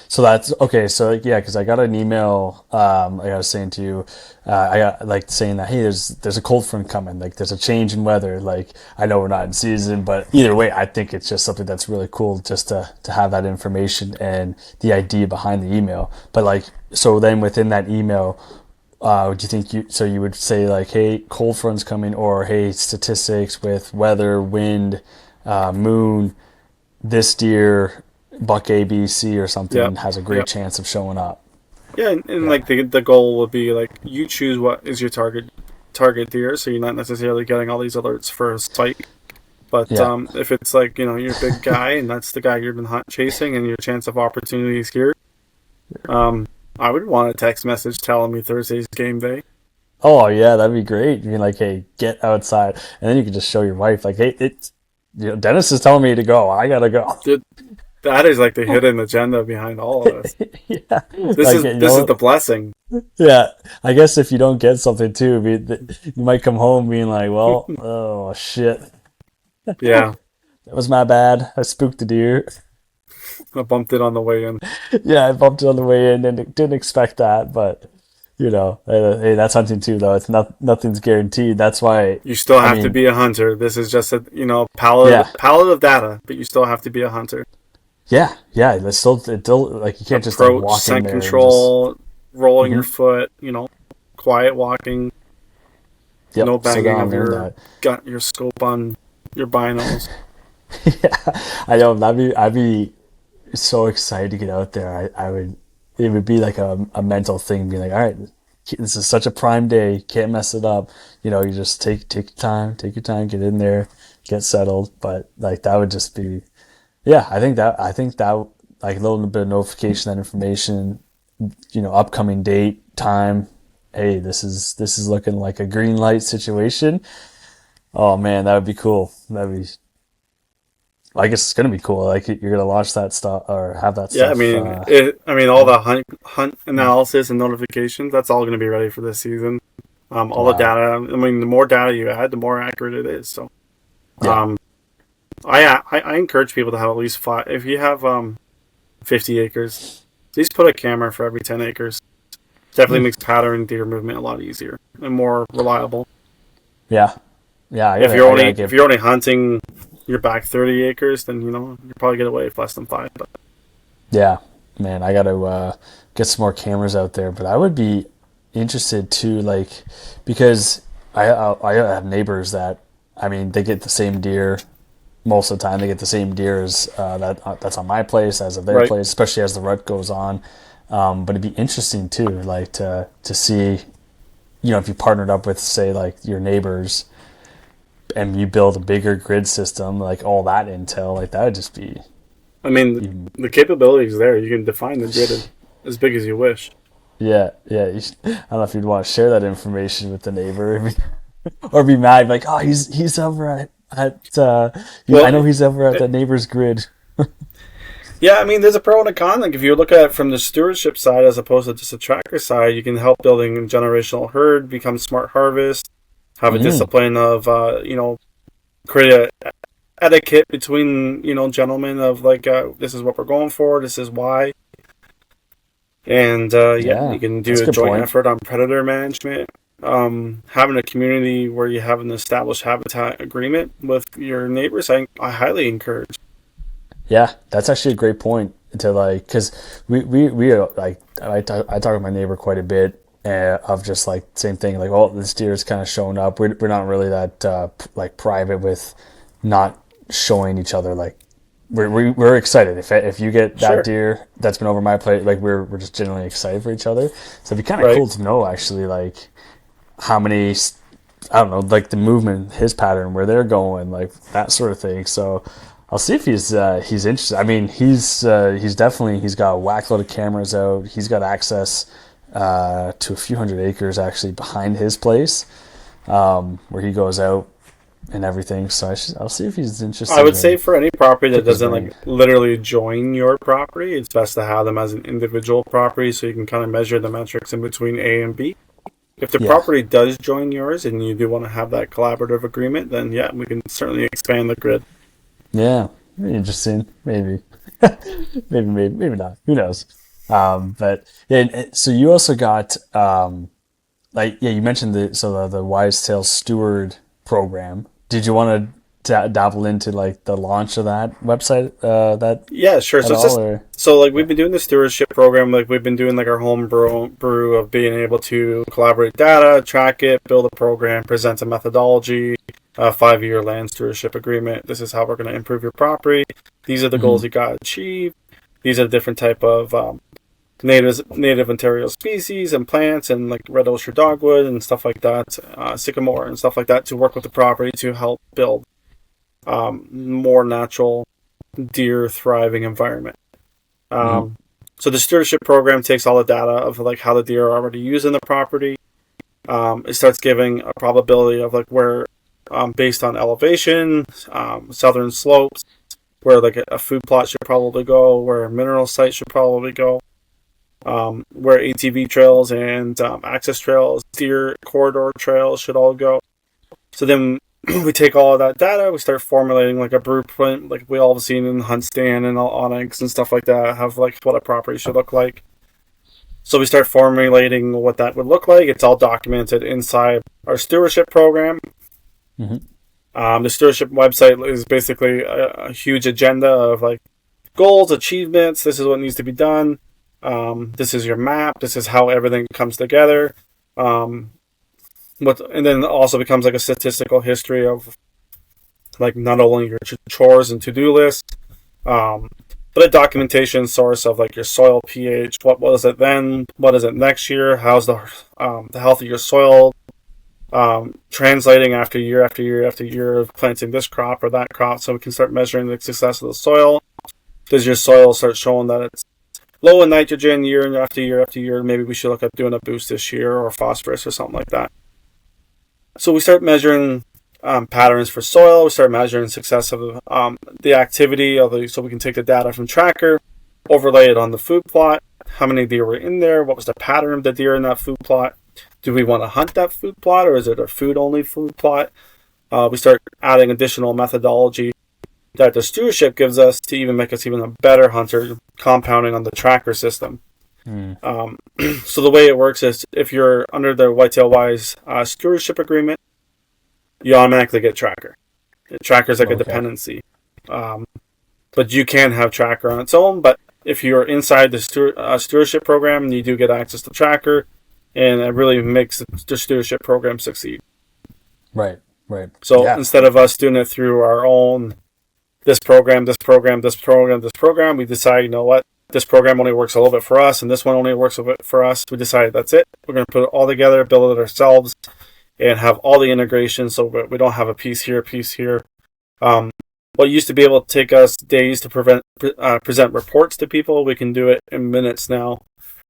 So that's okay. So because I got an email. Like I was saying to you, I got like saying that hey, there's a cold front coming. Like there's a change in weather. Like I know we're not in season, but either way, I think it's just something that's really cool just to have that information and the idea behind the email. But like so then within that email, would you think you would say like hey, cold front's coming, or hey, statistics with weather, wind, moon, this deer, buck ABC or something has a great chance of showing up. Yeah, and like the goal would be like you choose what is your target deer, so you're not necessarily getting all these alerts for a spike. But if it's like you're a big guy and that's the guy you've been chasing and your chance of opportunity is here, I would want a text message telling me Thursday's game day. Oh yeah, that'd be great. You're like, hey, get outside, and then you can just show your wife like, hey, it's Dennis is telling me to go. I gotta go. Dude, that is like the hidden agenda behind all of this. This is the blessing. Yeah, I guess if you don't get something too, you might come home being like, well, oh shit. Yeah, that was my bad. I spooked the deer. I bumped it on the way in. Yeah, I bumped it on the way in and didn't expect that, but hey, that's hunting too, though. It's nothing's guaranteed. That's why you still have to be a hunter. This is just a palette of data, but you still have to be a hunter. Yeah. It's still like you can't just like walk in there. Control, rolling your foot. Quiet walking. Yep, no banging of your scope on your binos. Yeah, I know. I'd be so excited to get out there. I would. It would be like a mental thing, being like, all right, this is such a prime day. Can't mess it up. You just take your time, get in there, get settled. But like that would just be, yeah. I think that like a little bit of notification, that information, upcoming date, time. Hey, this is looking like a green light situation. Oh man, that would be cool. I guess it's gonna be cool. Like you're gonna launch that stuff or have that Yeah, I stuff. mean, all the hunt analysis and notifications, that's all going to be ready for this season. All the Wow. data. I mean, the more data you add, the more accurate it is. So, Yeah. um, I encourage people to have at least five. If you have 50 acres, at least put a camera for every 10 acres. Definitely makes pattern deer movement a lot easier and more reliable. Yeah. Yeah. If you're I gotta only if get. you're only hunting your back 30 acres, then you probably get away with less than five. But Yeah, man, I gotta get some more cameras out there. But I would be interested too, like because I have neighbors that, I mean, they get the same deer most of the time. They get the same deer as that's on my place as of their right, place, especially as the rut goes on. But it'd be interesting too, like to see, if you partnered up with, say, like your neighbors, and you build a bigger grid system, like all that intel, like that would just be I mean, even. the capability is there. You can define the grid as big as you wish. Yeah, yeah. I don't know if you'd want to share that information with the neighbor, or be mad, like, oh, he's over I know Well, he's over at the neighbor's grid. yeah, I mean, there's a pro and a con. Like, if you look at it from the stewardship side as opposed to just a tracker side, you can help building a generational herd, become smart harvest, have a Mm, discipline of, create a etiquette between, gentlemen of like, this is what we're going for, this is why. And, yeah, you yeah, can that's do a a good joint point. effort on predator management. Having a community where you have an established habitat agreement with your neighbors, I highly encourage. Yeah, that's actually a great point to like, because we like I talk with my neighbor quite a bit, of just like same thing, like, oh, this deer is kind of showing up. We're not really that like private with not showing each other, like we're excited if you get that Sure. deer that's been over my plate, like we're just genuinely excited for each other. So it'd be kind of Right. cool to know actually, like how many, I don't know, like the movement, his pattern, where they're going, like that sort of thing. So I'll see if he's interested. I mean, he's definitely, he's got a whack load of cameras out. He's got access to a few hundred acres actually behind his place, where he goes out and everything. So I'll see if he's I interested would say and for any property that pick his doesn't brain. like literally join your property, it's best to have them as an individual property so you can kind of measure the metrics in between A and B. If the Yeah, property does join yours and you do want to have that collaborative agreement, then yeah, we can certainly expand the grid. yeah, interesting. Maybe, maybe not. Who knows? But yeah, so you also got like, yeah, you mentioned the Wise Tail Steward program. Did you want to dabble into like the launch of that website, that Yeah, sure. at So it's all, just or? we've Yeah. been doing the stewardship program, like we've been doing like our home brew of being able to collaborate data, track it, build a program, present a methodology, a 5-year land stewardship agreement. This is how we're going to improve your property. These are the Hmm. goals you got to achieve. These are the different type of native Ontario species and plants and like red osier dogwood and stuff like that, sycamore and stuff like that to work with the property to help build more natural deer thriving environment. Hmm. So the stewardship program takes all the data of like how the deer are already using the property. It starts giving a probability of like where, based on elevation, southern slopes, where like a food plot should probably go, where a mineral site should probably go, where ATV trails and access trails, deer corridor trails should all go. So then we take all of that data, we start formulating like a blueprint, like we all have seen in Hunt Stand and Onyx and stuff like that, have like what a property should look like. So we start formulating what that would look like. It's all documented inside our stewardship program. Hmm. The stewardship website is basically a huge agenda of like goals, achievements. This is what needs to be done. This is your map. This is how everything comes together. And then also becomes like a statistical history of like not only your chores and to-do lists, but a documentation source of like your soil pH. What was it then? What is it next year? How's the health of your soil translating after year after year after year of planting this crop or that crop, so we can start measuring the success of the soil. Does your soil start showing that it's low in nitrogen year after year after year? Maybe we should look at doing a boost this year, or phosphorus or something like that. So we start measuring patterns for soil. We start measuring success of the activity so we can take the data from tracker, overlay it on the food plot. How many deer were in there? What was the pattern of the deer in that food plot? Do we want to hunt that food plot, or is it a food-only food plot? We start adding additional methodology that the stewardship gives us to even make us even a better hunter, compounding on the tracker system. So the way it works is, if you're under the Whitetail Wise stewardship agreement, you automatically get tracker. Tracker is like a dependency. But you can have tracker on its own. But if you're inside the stewardship program, you do get access to tracker, and it really makes the stewardship program succeed. Right. So instead of us doing it through our own, this program, we decide, you know what, this program only works a little bit for us, and this one only works a bit for us. We decided that's it. We're going to put it all together, build it ourselves, and have all the integration, so we don't have a piece here, What used to be able to take us days to present reports to people, we can do it in minutes now,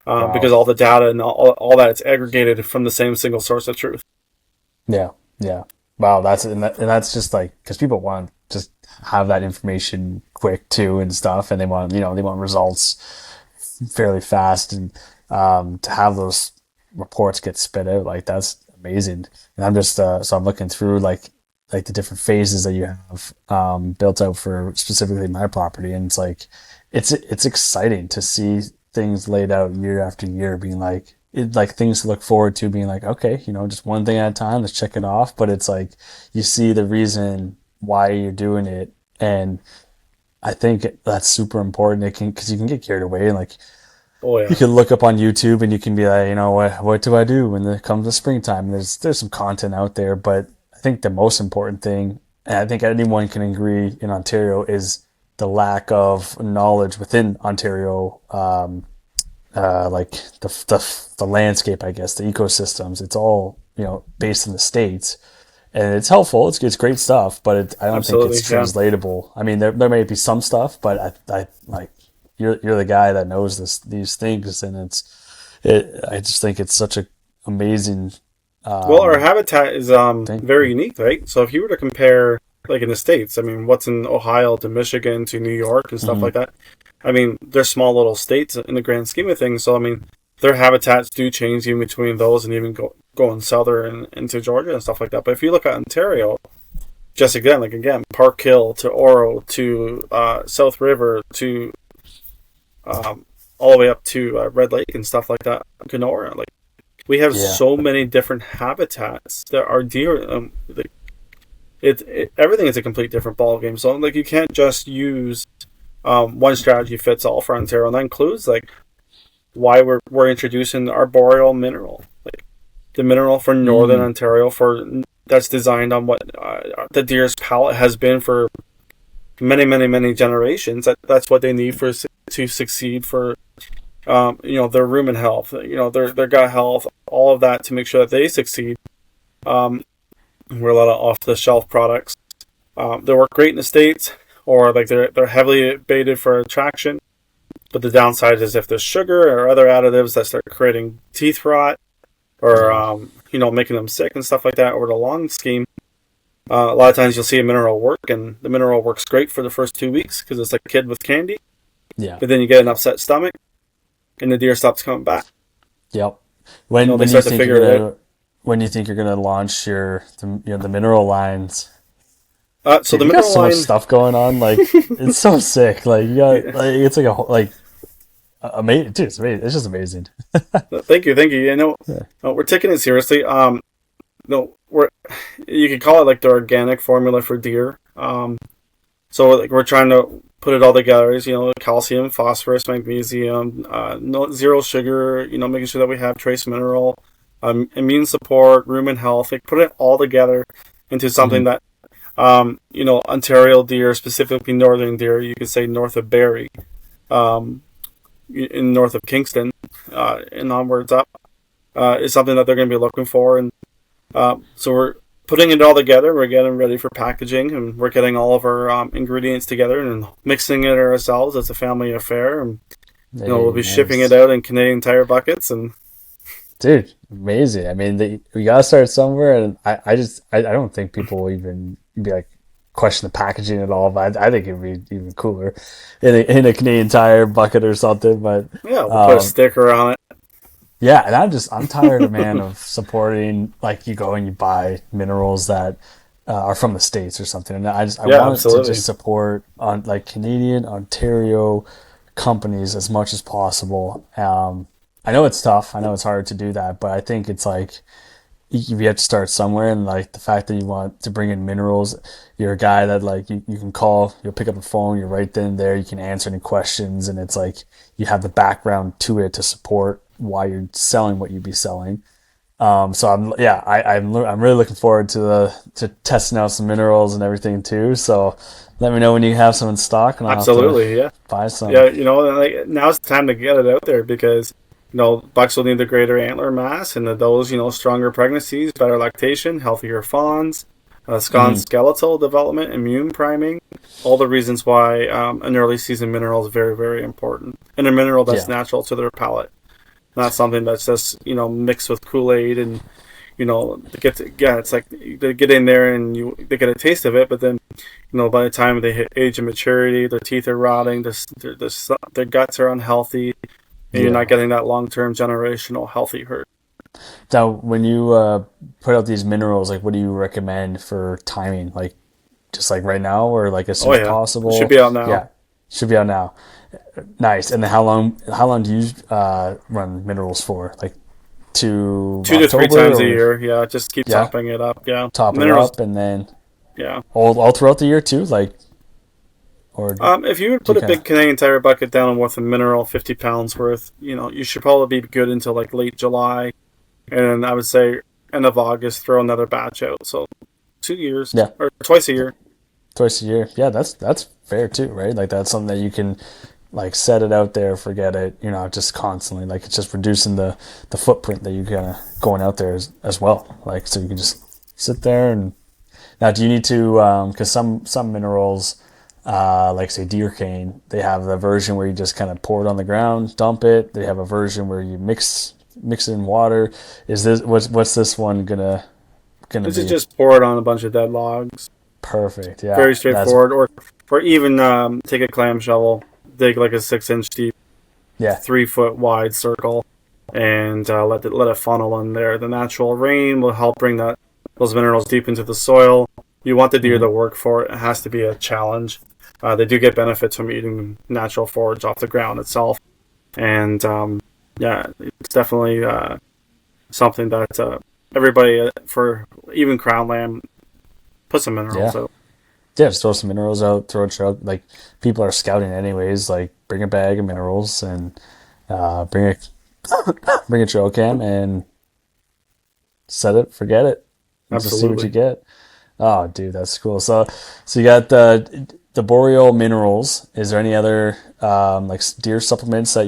because all the data and all that is aggregated from the same single source of truth. Yeah. Wow, that's just like, because people want to just have that information quick too and stuff, and they want results fairly fast, and to have those reports get spit out, like, that's amazing. And I'm just so I'm looking through like the different phases that you have built out for specifically my property, and it's like it's exciting to see things laid out year after year, being like things to look forward to, being like, okay, just one thing at a time, let's check it off. But it's like you see the reason why you're doing it, and I think that's super important. Because you can get carried away, and like, you can look up on YouTube and you can be like, what do I do when it comes to springtime? There's some content out there, but I think the most important thing, and I think anyone can agree in Ontario, is the lack of knowledge within Ontario, like the landscape, I guess, the ecosystems. It's all based in the States, and it's helpful. It's great stuff, but I don't think it's translatable. I mean, there may be some stuff, but I like. You're the guy that knows these things, and I just think it's such a amazing. Well, our habitat is very unique, right? So if you were to compare, like in the States, I mean, what's in Ohio to Michigan to New York and stuff like that, I mean, they're small little states in the grand scheme of things. So I mean, their habitats do change even between those, and even going southern into Georgia and stuff like that. But if you look at Ontario, just again, Park Hill to Oro to South River to all the way up to Red Lake and stuff like that, Kenora. Like, we have so many different habitats that are deer. Everything is a complete different ball game. So like, you can't just use one strategy fits all for Ontario, and that includes like why we're introducing arboreal mineral, like the mineral for Northern Ontario, that's designed on what the deer's palate has been for many generations. That's what they need to succeed for their rumen health, their gut health, all of that, to make sure that they succeed. We're a lot of off the shelf products. They work great in the States, or like they're heavily baited for attraction. But the downside is if there's sugar or other additives that start creating teeth rot, or making them sick and stuff like that over the long scheme. A lot of times you'll see a mineral work, and the mineral works great for the first 2 weeks because it's like a kid with candy. Yeah. But then you get an upset stomach, and the deer stops coming back. Yep. When do you think you're going to launch the mineral lines? So the mineral line, much stuff going on. Like, it's so sick. Like, you got it's like a like. Amazing, dude! It's amazing. It's just amazing. Thank you. We're taking it seriously. You could call it like the organic formula for deer. So like, we're trying to put it all together. Calcium, phosphorus, magnesium, zero sugar. Making sure that we have trace mineral, immune support, rumen health. Like, put it all together into something that Ontario deer, specifically northern deer, you could say north of Barrie, in north of Kingston, and onwards up, is something that they're going to be looking for. And so we're putting it all together. We're getting ready for packaging, and we're getting all of our ingredients together and mixing it ourselves. It's a family affair, and we'll be shipping it out in Canadian Tire buckets. And dude, amazing. I mean, we gotta start somewhere, and I don't think people will even be like question the packaging at all. But I think it'd be even cooler in a Canadian Tire bucket or something. But yeah, we'll put a sticker on it. Yeah, and I'm tired, man, of supporting, like, you go and you buy minerals that are from the States or something, and I want to just support on like Canadian, Ontario companies as much as possible. I know it's tough, I know it's hard to do that, but I think it's like you have to start somewhere, and like the fact that you want to bring in minerals, you're a guy that like you can call, you'll pick up the phone, you're right then and there, you can answer any questions, and it's like you have the background to it to support why you're selling what you'd be selling. So I'm really looking forward to testing out some minerals and everything too. So let me know when you have some in stock, and I'll absolutely buy some. Yeah, like now's the time to get it out there, because bucks will need the greater antler mass, and those stronger pregnancies, better lactation, healthier fawns, skeletal development, immune priming, all the reasons why an early season mineral is very, very important, and a mineral that's natural to their palate. Not something that's just mixed with Kool-Aid, and it's like they get in there and they get a taste of it, but then by the time they hit age of maturity, their teeth are rotting, their guts are unhealthy, and you're not getting that long-term generational healthy herd. Now, when you put out these minerals, like, what do you recommend for timing? Like, just like right now, or like as soon as possible? It should be out now. Yeah, should be out now. Nice. And then how long do you run minerals for? Like 2 to 3 times a year. Yeah, just keep topping it up. Yeah, topping it up, and then all throughout the year too. Like, or if you would put a big Canadian Tire bucket down with a mineral, 50 pounds worth, you should probably be good until like late July, and I would say end of August throw another batch out. So 2 years, or twice a year. Twice a year. Yeah, that's fair too, right? Like, that's something that you can like set it out there, forget it, just constantly. Like, it's just reducing the footprint that you kind of going out there as well. Like, so you can just sit there. And now, do you need to, because some minerals, like say deer cane, they have the version where you just kind of pour it on the ground, dump it. They have a version where you mix it in water. Is this what's this one gonna this be? Is just pour it on a bunch of dead logs. Perfect. Yeah, very straightforward. Or even take a clam shovel, dig like a 6-inch deep, 3-foot wide circle, and let it funnel in there. The natural rain will help bring those minerals deep into the soil. You want the deer to work for it. It has to be a challenge. They do get benefits from eating natural forage off the ground itself, and it's definitely something that everybody, for even crown lamb, put some minerals out. Yeah, just throw some minerals out, throw a truck. Like, people are scouting anyways. Like, bring a bag of minerals and bring a trail cam and set it, forget it. Absolutely. Just see what you get. Oh, dude, that's cool. So you got the boreal minerals. Is there any other like deer supplements that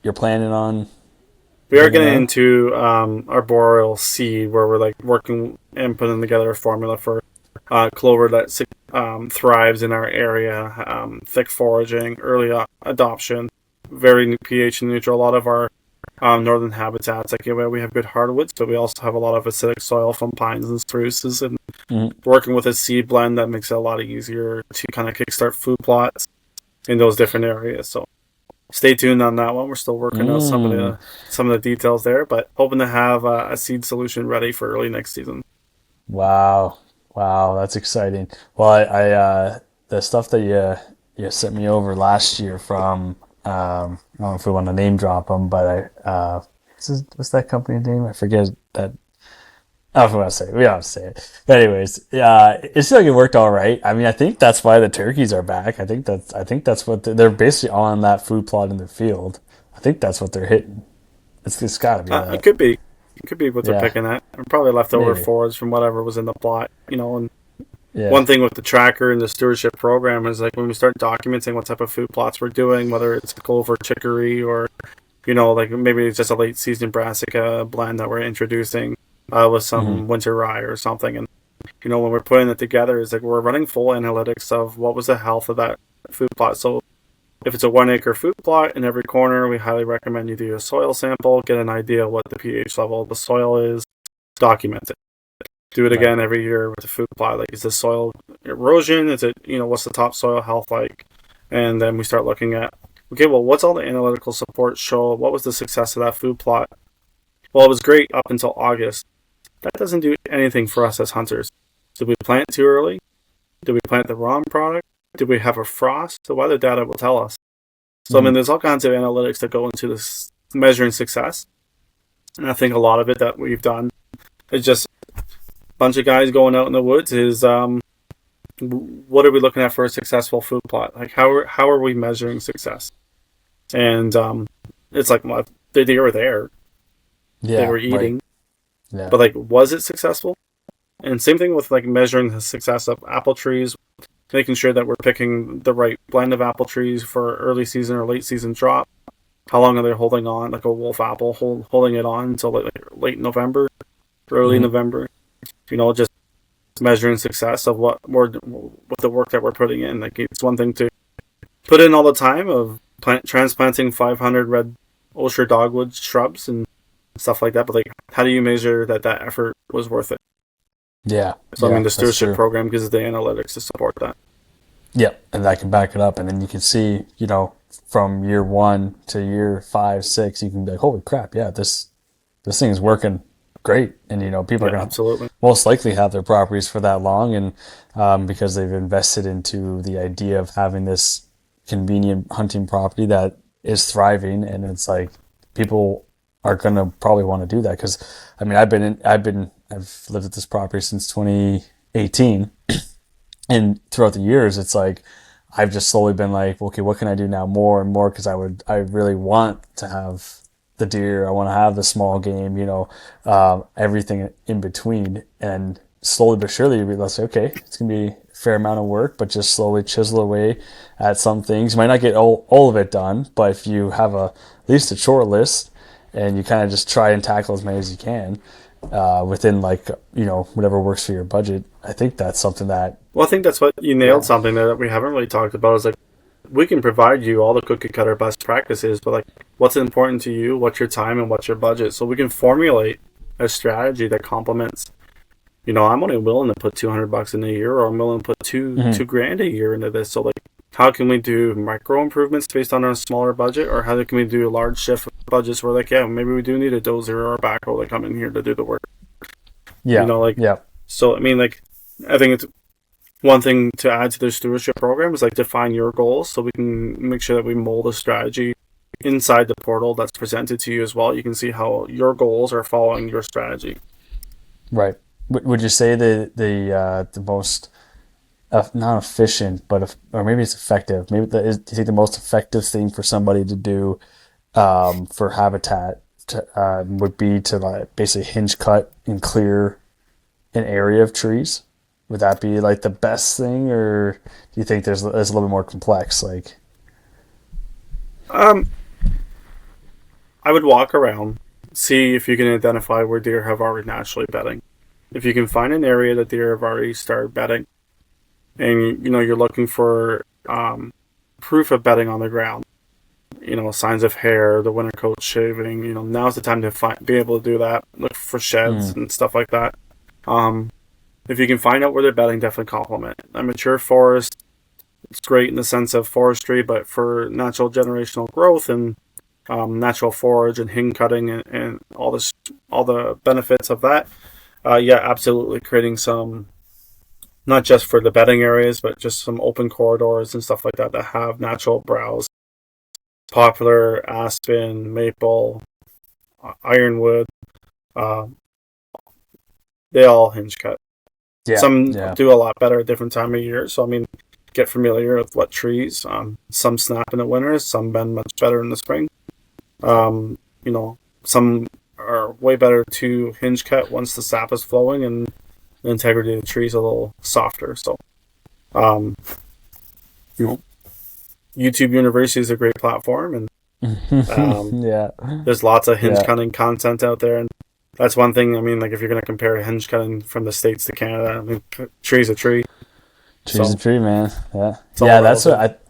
you're planning on? We are getting into our boreal seed, where we're like working and putting together a formula for clover that thrives in our area. Thick foraging, early adoption, very pH neutral. A lot of our northern habitats, like we have good hardwoods, but we also have a lot of acidic soil from pines and spruces, and working with a seed blend that makes it a lot easier to kind of kickstart food plots in those different areas. So stay tuned on that one. We're still working out some of the details there, but hoping to have a seed solution ready for early next season. Wow, that's exciting. Well, I the stuff that you sent me over last year from I don't know if we want to name drop them, but what's that company name? I forget that. I don't know if we want to say it. We don't have to say it. But anyways, it seems like it worked all right. I mean, I think that's why the turkeys are back. I think that's what they're basically on that food plot in the field. I think that's what they're hitting. It's got to be that. It could be what they're picking at. Probably leftover forage from whatever was in the plot, and one thing with the tracker and the stewardship program is like when we start documenting what type of food plots we're doing, whether it's clover, chicory, or like maybe it's just a late season brassica blend that we're introducing with some winter rye or something. And when we're putting it together, it's like we're running full analytics of what was the health of that food plot. So if it's a 1 acre food plot in every corner, we highly recommend you do a soil sample, get an idea of what the pH level of the soil is, document it. Do it again every year with the food plot. Like, is the soil erosion? Is it, what's the topsoil health like? And then we start looking at, okay, well, what's all the analytical support show? What was the success of that food plot? Well, it was great up until August. That doesn't do anything for us as hunters. Did we plant too early? Did we plant the wrong product? Did we have a frost? The weather data will tell us. So, there's all kinds of analytics that go into this measuring success. And I think a lot of it that we've done is just a bunch of guys going out in the woods is, what are we looking at for a successful food plot? Like, how are we measuring success? And it's like, well, the deer were there. Yeah, they were eating. Right. Yeah. But, like, was it successful? And same thing with, like, measuring the success of apple trees, making sure that we're picking the right blend of apple trees for early season or late season drop. How long are they holding on, like a wolf apple, holding it on until like late November, early November? Just measuring success of what the work that we're putting in. Like, it's one thing to put in all the time of transplanting 500 red Osher dogwood shrubs and stuff like that, but like, how do you measure that effort was worth it? Yeah. So the stewardship program gives the analytics to support that. Yeah, and I can back it up, and then you can see, from year 1 to year 5, 6, you can be like, holy crap, yeah, this thing is working great, and people are going to most likely have their properties for that long, and because they've invested into the idea of having this convenient hunting property that is thriving, and it's like people are going to probably want to do that because I've lived at this property since 2018, and throughout the years, it's like I've just slowly been like, okay, what can I do now more and more? Because I really want to have the deer. I want to have the small game, everything in between. And slowly but surely, you realize, okay, it's going to be a fair amount of work, but just slowly chisel away at some things. You might not get all of it done, but if you have at least a short list and you kind of just try and tackle as many as you can, within whatever works for your budget, I think that's something that... Well, I think that's what you nailed something there that we haven't really talked about is like, we can provide you all the cookie cutter best practices, but like, what's important to you, what's your time, and what's your budget? So we can formulate a strategy that complements, I'm only willing to put $200 in a year, or I'm willing to put $2,000 a year into this. So like, how can we do micro improvements based on a smaller budget, or how can we do a large shift budgets where like, yeah, maybe we do need a dozer or a backhoe to come in here to do the work. Yeah. So I think it's one thing to add to the stewardship program is like define your goals so we can make sure that we mold a strategy inside the portal that's presented to you as well. You can see how your goals are following your strategy. Right. Would you say the most not efficient, or maybe it's effective? Maybe do you think the most effective thing for somebody to do for habitat would be to like basically hinge cut and clear an area of trees? Would that be like the best thing, or do you think there's a little bit more complex? Like, I would walk around, see if you can identify where deer have already naturally bedding. If you can find an area that deer have already started bedding, and you're looking for proof of bedding on the ground, signs of hair, the winter coat shaving, now's the time to be able to do that. Look for sheds and stuff like that. If you can find out where they're bedding, definitely complement. A mature forest, it's great in the sense of forestry, but for natural generational growth and natural forage and hinge cutting and all the benefits of that, absolutely creating some, not just for the bedding areas, but just some open corridors and stuff like that have natural browse. Poplar, aspen, maple, ironwood, they all hinge cut. Yeah, some do a lot better at different time of year. So, get familiar with what trees. Some snap in the winter, some bend much better in the spring. Some are way better to hinge cut once the sap is flowing and the integrity of the tree is a little softer. So, YouTube University is a great platform, and there's lots of hinge cutting content out there, and that's one thing. I mean, like if you're going to compare hinge cutting from the States to Canada, I mean, tree's a tree. Tree's a tree, man. Yeah, that's what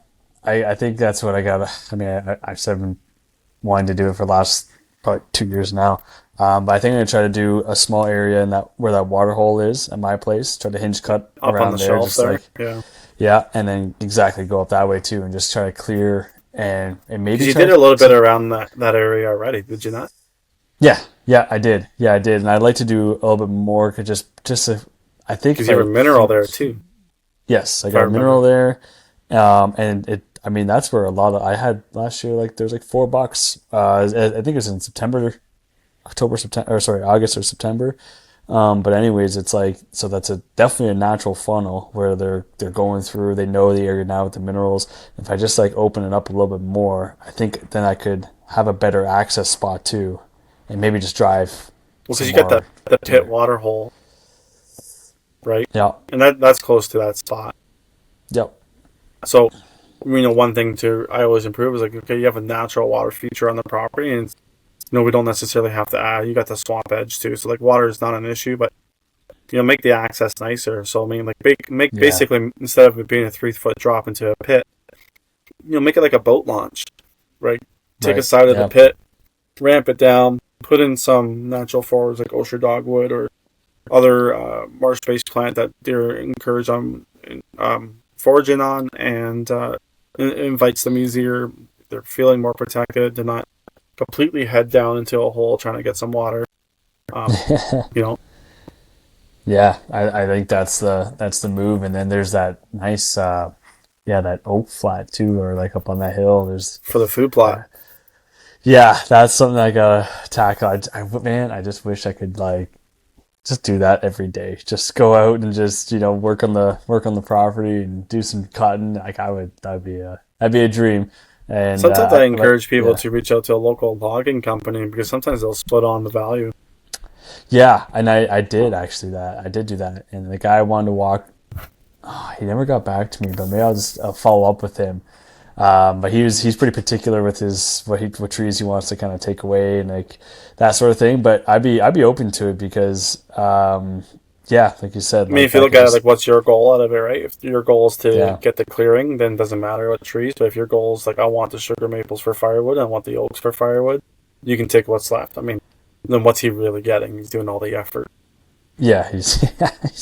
I think that's what I got. I mean, I've been wanting to do it for the last probably 2 years now. But I think I'm going to try to do a small area in that where that water hole is at my place, try to hinge cut up around on the there. Shelf just there. Like, yeah, and then exactly go up that way too and just try to clear and maybe... You did a little bit around that area already, did you not? Yeah, I did. And I'd like to do a little bit more because I think... Because you have a mineral there too. Yes, I got a mineral there. And I mean, that's where a lot of... I had last year, like, there's like $4. I think it was in August or September. But anyways, it's like, so that's definitely a natural funnel where they're going through, they know the area now with the minerals. If I just like open it up a little bit more, I think then I could have a better access spot too, and maybe just drive. Well, because you got the pit water hole, right? Yeah. And that's close to that spot. Yep. So, one thing I always improve is like, okay, you have a natural water feature on the property, and we don't necessarily have to add. You got the swamp edge too, so like water is not an issue, but make the access nicer. So I mean, like basically instead of it being a 3-foot drop into a pit, make it like a boat launch, right? Take a side of the pit, ramp it down, put in some natural forage like osher dogwood or other marsh-based plant that deer encourage on foraging on, and it invites them easier. They're feeling more protected. They're not completely head down into a hole trying to get some water. Yeah, I think that's the move. And then there's that nice that oak flat too, or like up on that hill. There's for the food plot. Yeah, that's something I gotta tackle. I just wish I could like just do that every day. Just go out and just work on the property and do some cutting. Like that'd be a dream. And sometimes I encourage people to reach out to a local logging company because sometimes they'll split on the value. Yeah, and I did actually that. I did do that. And the guy wanted to walk. He never got back to me, but maybe I'll follow up with him. But he's pretty particular with what trees he wants to kind of take away and like that sort of thing. But I'd be open to it because like you said. I mean, if you look at it, like, what's your goal out of it, right? If your goal is to get the clearing, then it doesn't matter what trees. But if your goal is like, I want the sugar maples for firewood, I want the oaks for firewood, you can take what's left. I mean, then what's he really getting? He's doing all the effort. Yeah, he's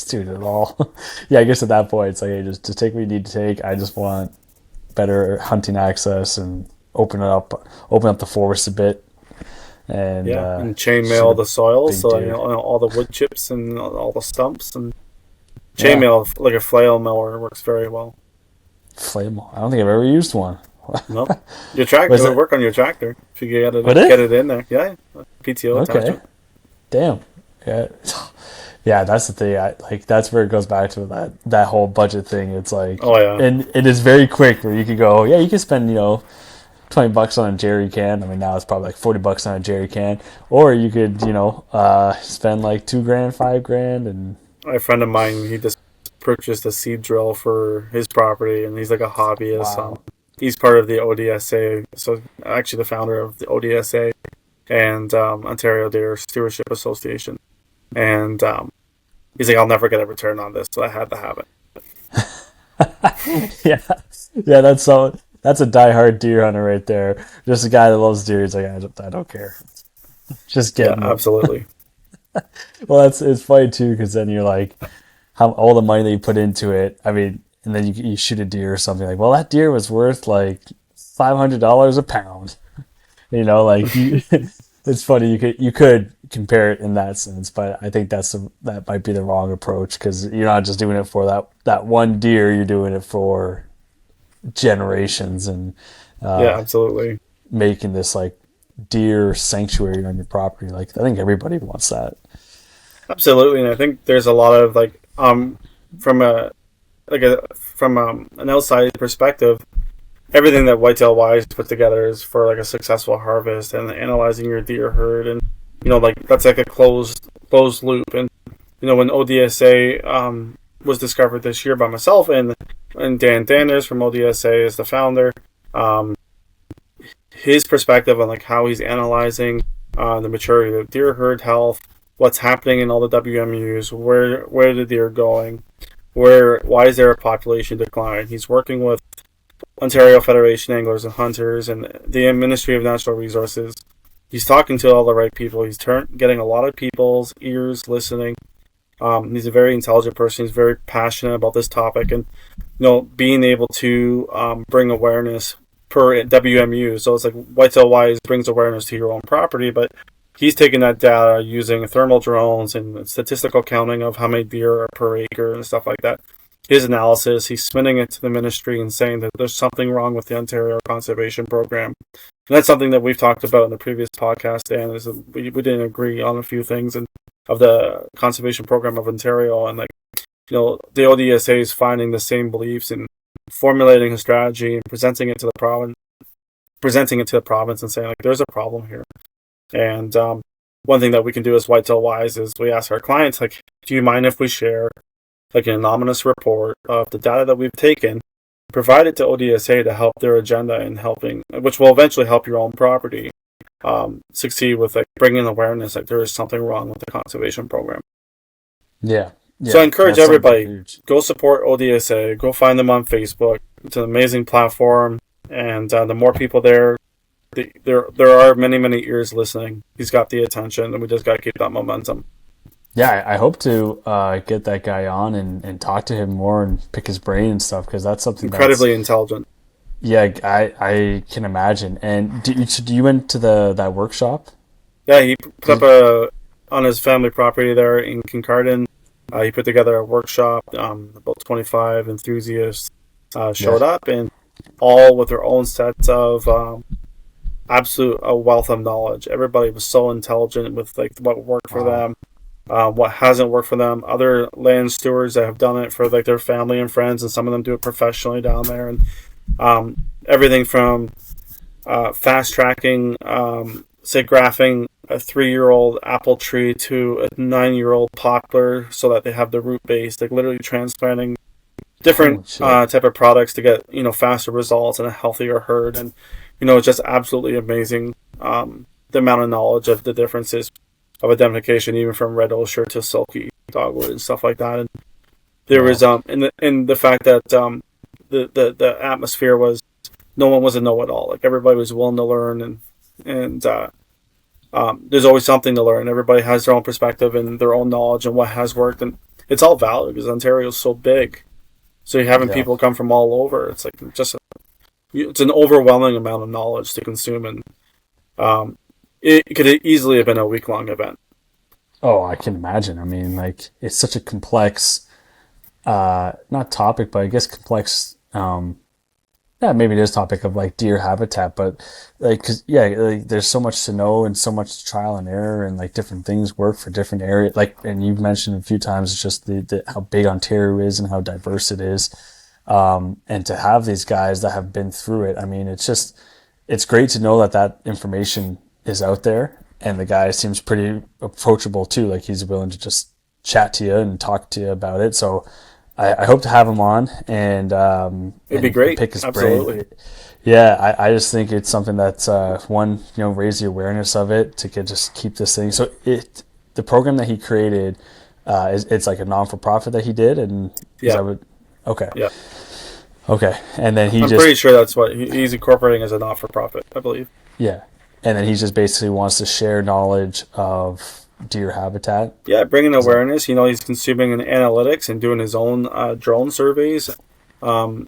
doing it all. Yeah, I guess at that point, it's like, hey, just take what you need to take. I just want better hunting access and open up the forest a bit. And and chainmail the soil, so all the wood chips and all the stumps, and chainmail like a flail mower works very well. Flail? I don't think I've ever used one. No, your tractor will work on your tractor if you get it in there. Yeah, PTO attachment. Damn. Yeah, that's the thing. That's where it goes back to that whole budget thing. It's like, and it is very quick where you could go, you can spend $20 on a jerry can. I mean, now it's probably like $40 on a jerry can, or you could spend like $2,000, $5,000, and a friend of mine, he just purchased a seed drill for his property, and he's like a hobbyist. Wow. He's part of the ODSA, so actually the founder of the ODSA and Ontario Deer Stewardship Association, and he's like, I'll never get a return on this, so I had to have it. yeah, that's a diehard deer hunter right there. Just a guy that loves deer. He's like, I don't care. Just get them. Absolutely. Well, it's funny too, because then you're like, how all the money that you put into it. I mean, and then you shoot a deer or something like, well, that deer was worth like $500 a pound. It's funny. You could compare it in that sense, but I think that might be the wrong approach, because you're not just doing it for that one deer. You're doing it for generations, and absolutely making this like deer sanctuary on your property. Like, I think everybody wants that. Absolutely, and I think there's a lot of like from an outside perspective, everything that Whitetail Wise put together is for like a successful harvest and analyzing your deer herd, and like that's like a closed loop, and when ODSA was discovered this year by myself and Dan Danders from ODSA is the founder, his perspective on like how he's analyzing the maturity of deer herd health, what's happening in all the WMUs, where the deer are going, why is there a population decline. He's working with Ontario Federation Anglers and Hunters and the Ministry of Natural Resources. He's talking to all the right people. He's getting a lot of people's ears listening. He's a very intelligent person. He's very passionate about this topic, and being able to bring awareness per WMU. So it's like Whitetail Wise brings awareness to your own property, but he's taking that data using thermal drones and statistical counting of how many deer are per acre and stuff like that. His analysis, he's spinning it to the ministry and saying that there's something wrong with the Ontario Conservation Program. And that's something that we've talked about in the previous podcast, Dan, is that we didn't agree on a few things of the Conservation Program of Ontario. And the ODSA is finding the same beliefs and formulating a strategy and presenting it to the province and saying, like, there's a problem here. And one thing that we can do as Whitetail Wise is we ask our clients, like, do you mind if we share like an anonymous report of the data that we've taken, provide it to ODSA to help their agenda in helping, which will eventually help your own property succeed with like bringing awareness that there is something wrong with the conservation program. Yeah. So I encourage everybody, go support ODSA, go find them on Facebook. It's an amazing platform, and the more people there are many, many ears listening. He's got the attention, and we just got to keep that momentum. Yeah, I hope to get that guy on and talk to him more and pick his brain and stuff, because that's something incredibly intelligent. Yeah, I can imagine. And do you went to that workshop? Yeah, he put up on his family property there in Kincardine. He put together a workshop. About 25 enthusiasts showed up, and all with their own sets of absolute wealth of knowledge. Everybody was so intelligent with like what worked for them. What hasn't worked for them, other land stewards that have done it for like their family and friends, and some of them do it professionally down there, and everything from fast tracking, say graphing a 3-year-old apple tree to a 9-year-old poplar so that they have the root base, like literally transplanting different type of products to get faster results and a healthier herd. And it's just absolutely amazing the amount of knowledge of the differences of identification, even from red osier to silky dogwood and stuff like that. And there was and the fact that the atmosphere was, no one was a know-it-all. Like everybody was willing to learn, and there's always something to learn. Everybody has their own perspective and their own knowledge and what has worked, and it's all valid because Ontario is so big. So you're having people come from all over. It's like it's an overwhelming amount of knowledge to consume, and it could easily have been a week-long event. Oh, I can imagine. I mean, like, it's such a complex, not topic, but I guess complex, maybe it is topic of like deer habitat, but like, there's so much to know and so much trial and error, and like different things work for different areas. Like, and you've mentioned a few times just the how big Ontario is and how diverse it is. And to have these guys that have been through it, I mean, it's great to know that information is out there, and the guy seems pretty approachable too. Like, he's willing to just chat to you and talk to you about it. So I hope to have him on, and it'd be great. Pick his Absolutely. brain. Yeah, I just think it's something that's raise the awareness of it to just keep this thing. So the program that he created, it's like a non-for-profit that he did, and okay. Yeah. Okay, and then I'm pretty sure that's what he's incorporating as a not-for-profit, I believe. Yeah, and then he just basically wants to share knowledge of deer habitat. Yeah, bringing awareness. He's consuming an analytics and doing his own drone surveys on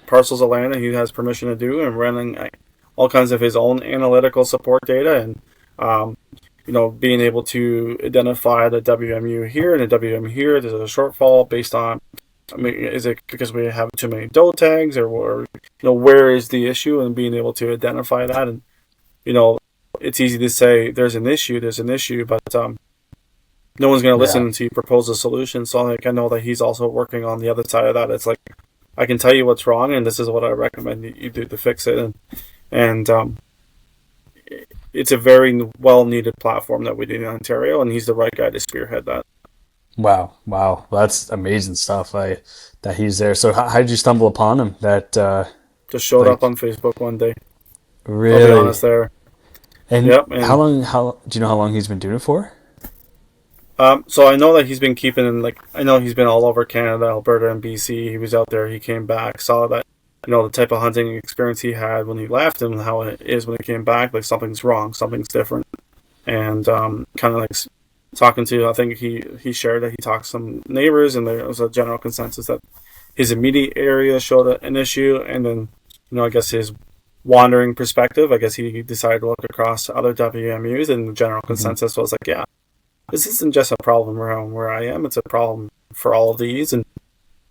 parcels of land that he has permission to do, and running all kinds of his own analytical support data, and being able to identify the WMU here and the WMU here. There's a shortfall based on, is it because we have too many doe tags, or where is the issue, and being able to identify that. And it's easy to say there's an issue, but no one's going to listen until you propose a solution. So like, I know that he's also working on the other side of that. It's like, I can tell you what's wrong, and this is what I recommend you do to fix it. And it's a very well needed platform that we need in Ontario, and he's the right guy to spearhead that. Wow. That's amazing stuff. That he's there. So how did you stumble upon him? That Just showed up on Facebook one day. Really? I'll be honest there. And yep. And how do you know how long he's been doing it for? So I know that he's been I know he's been all over Canada, Alberta, and BC. He was out there. He came back, saw that, the type of hunting experience he had when he left and how it is when he came back. Like, something's wrong, something's different. And kind of like talking to, I think he shared that he talked to some neighbors, and there was a general consensus that his immediate area showed an issue. And then, I guess his wandering perspective, I guess he decided to look across other WMUs, and the general consensus was like, yeah, this isn't just a problem around where I am, it's a problem for all of these. And,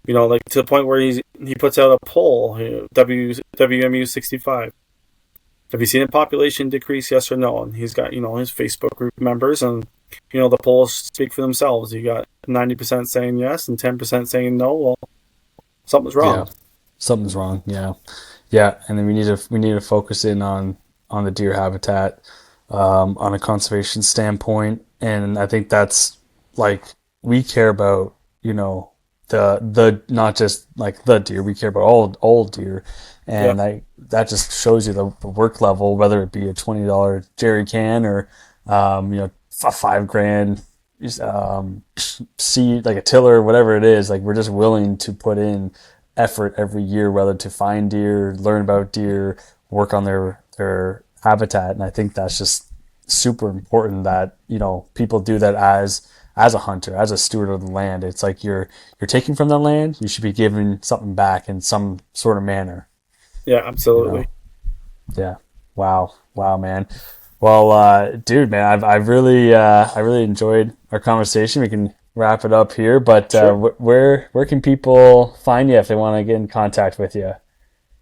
like, to the point where he puts out a poll, WMU 65. Have you seen a population decrease, yes or no? And he's got, his Facebook group members, and, the polls speak for themselves. You got 90% saying yes and 10% saying no. Well, something's wrong. Yeah, something's wrong, yeah. Yeah, and then we need to focus in on the deer habitat on a conservation standpoint. And I think that's, like, we care about, the not just like the deer, we care about all deer. And that just shows you the work level, whether it be a $20 jerry can or a $5,000 seed, like a tiller, whatever it is. Like, we're just willing to put in effort every year, whether to find deer, learn about deer, work on their habitat. And I think that's just super important that, people do that as a hunter, as a steward of the land. It's like you're taking from the land, you should be giving something back in some sort of manner. Yeah, absolutely. Yeah. Wow, man. Well, dude, man, I really enjoyed our conversation. We can wrap it up here, but sure. Where can people find you if they want to get in contact with you?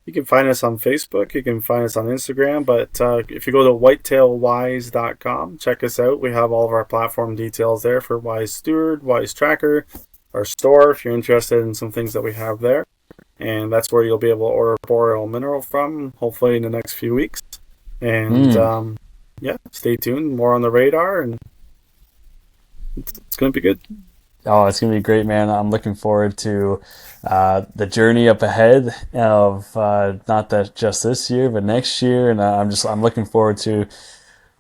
You can find us on Facebook. You can find us on Instagram. But if you go to whitetailwise.com, check us out. We have all of our platform details there for Wise Steward, Wise Tracker, our store, if you're interested in some things that we have there. And that's where you'll be able to order boreal mineral from, hopefully in the next few weeks. And stay tuned. More on the radar, and it's going to be good. Oh, it's going to be great, man. I'm looking forward to the journey up ahead of not that just this year, but next year. And I'm looking forward to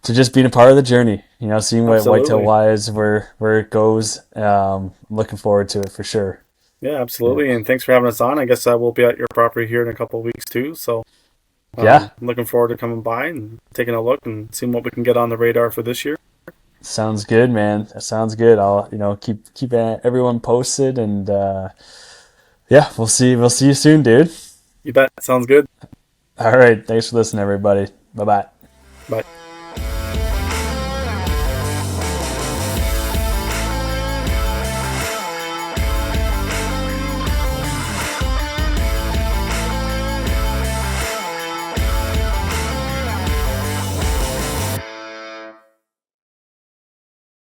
just being a part of the journey, seeing what Whitetail Wise, where it goes. I'm looking forward to it for sure. Yeah, absolutely. And thanks for having us on. I guess I will be at your property here in a couple of weeks too. So I'm looking forward to coming by and taking a look and seeing what we can get on the radar for this year. Sounds good, man. That sounds good. I'll keep everyone posted, and we'll see you soon, dude. You bet. Sounds good. All right. Thanks for listening, everybody. Bye-bye. Bye.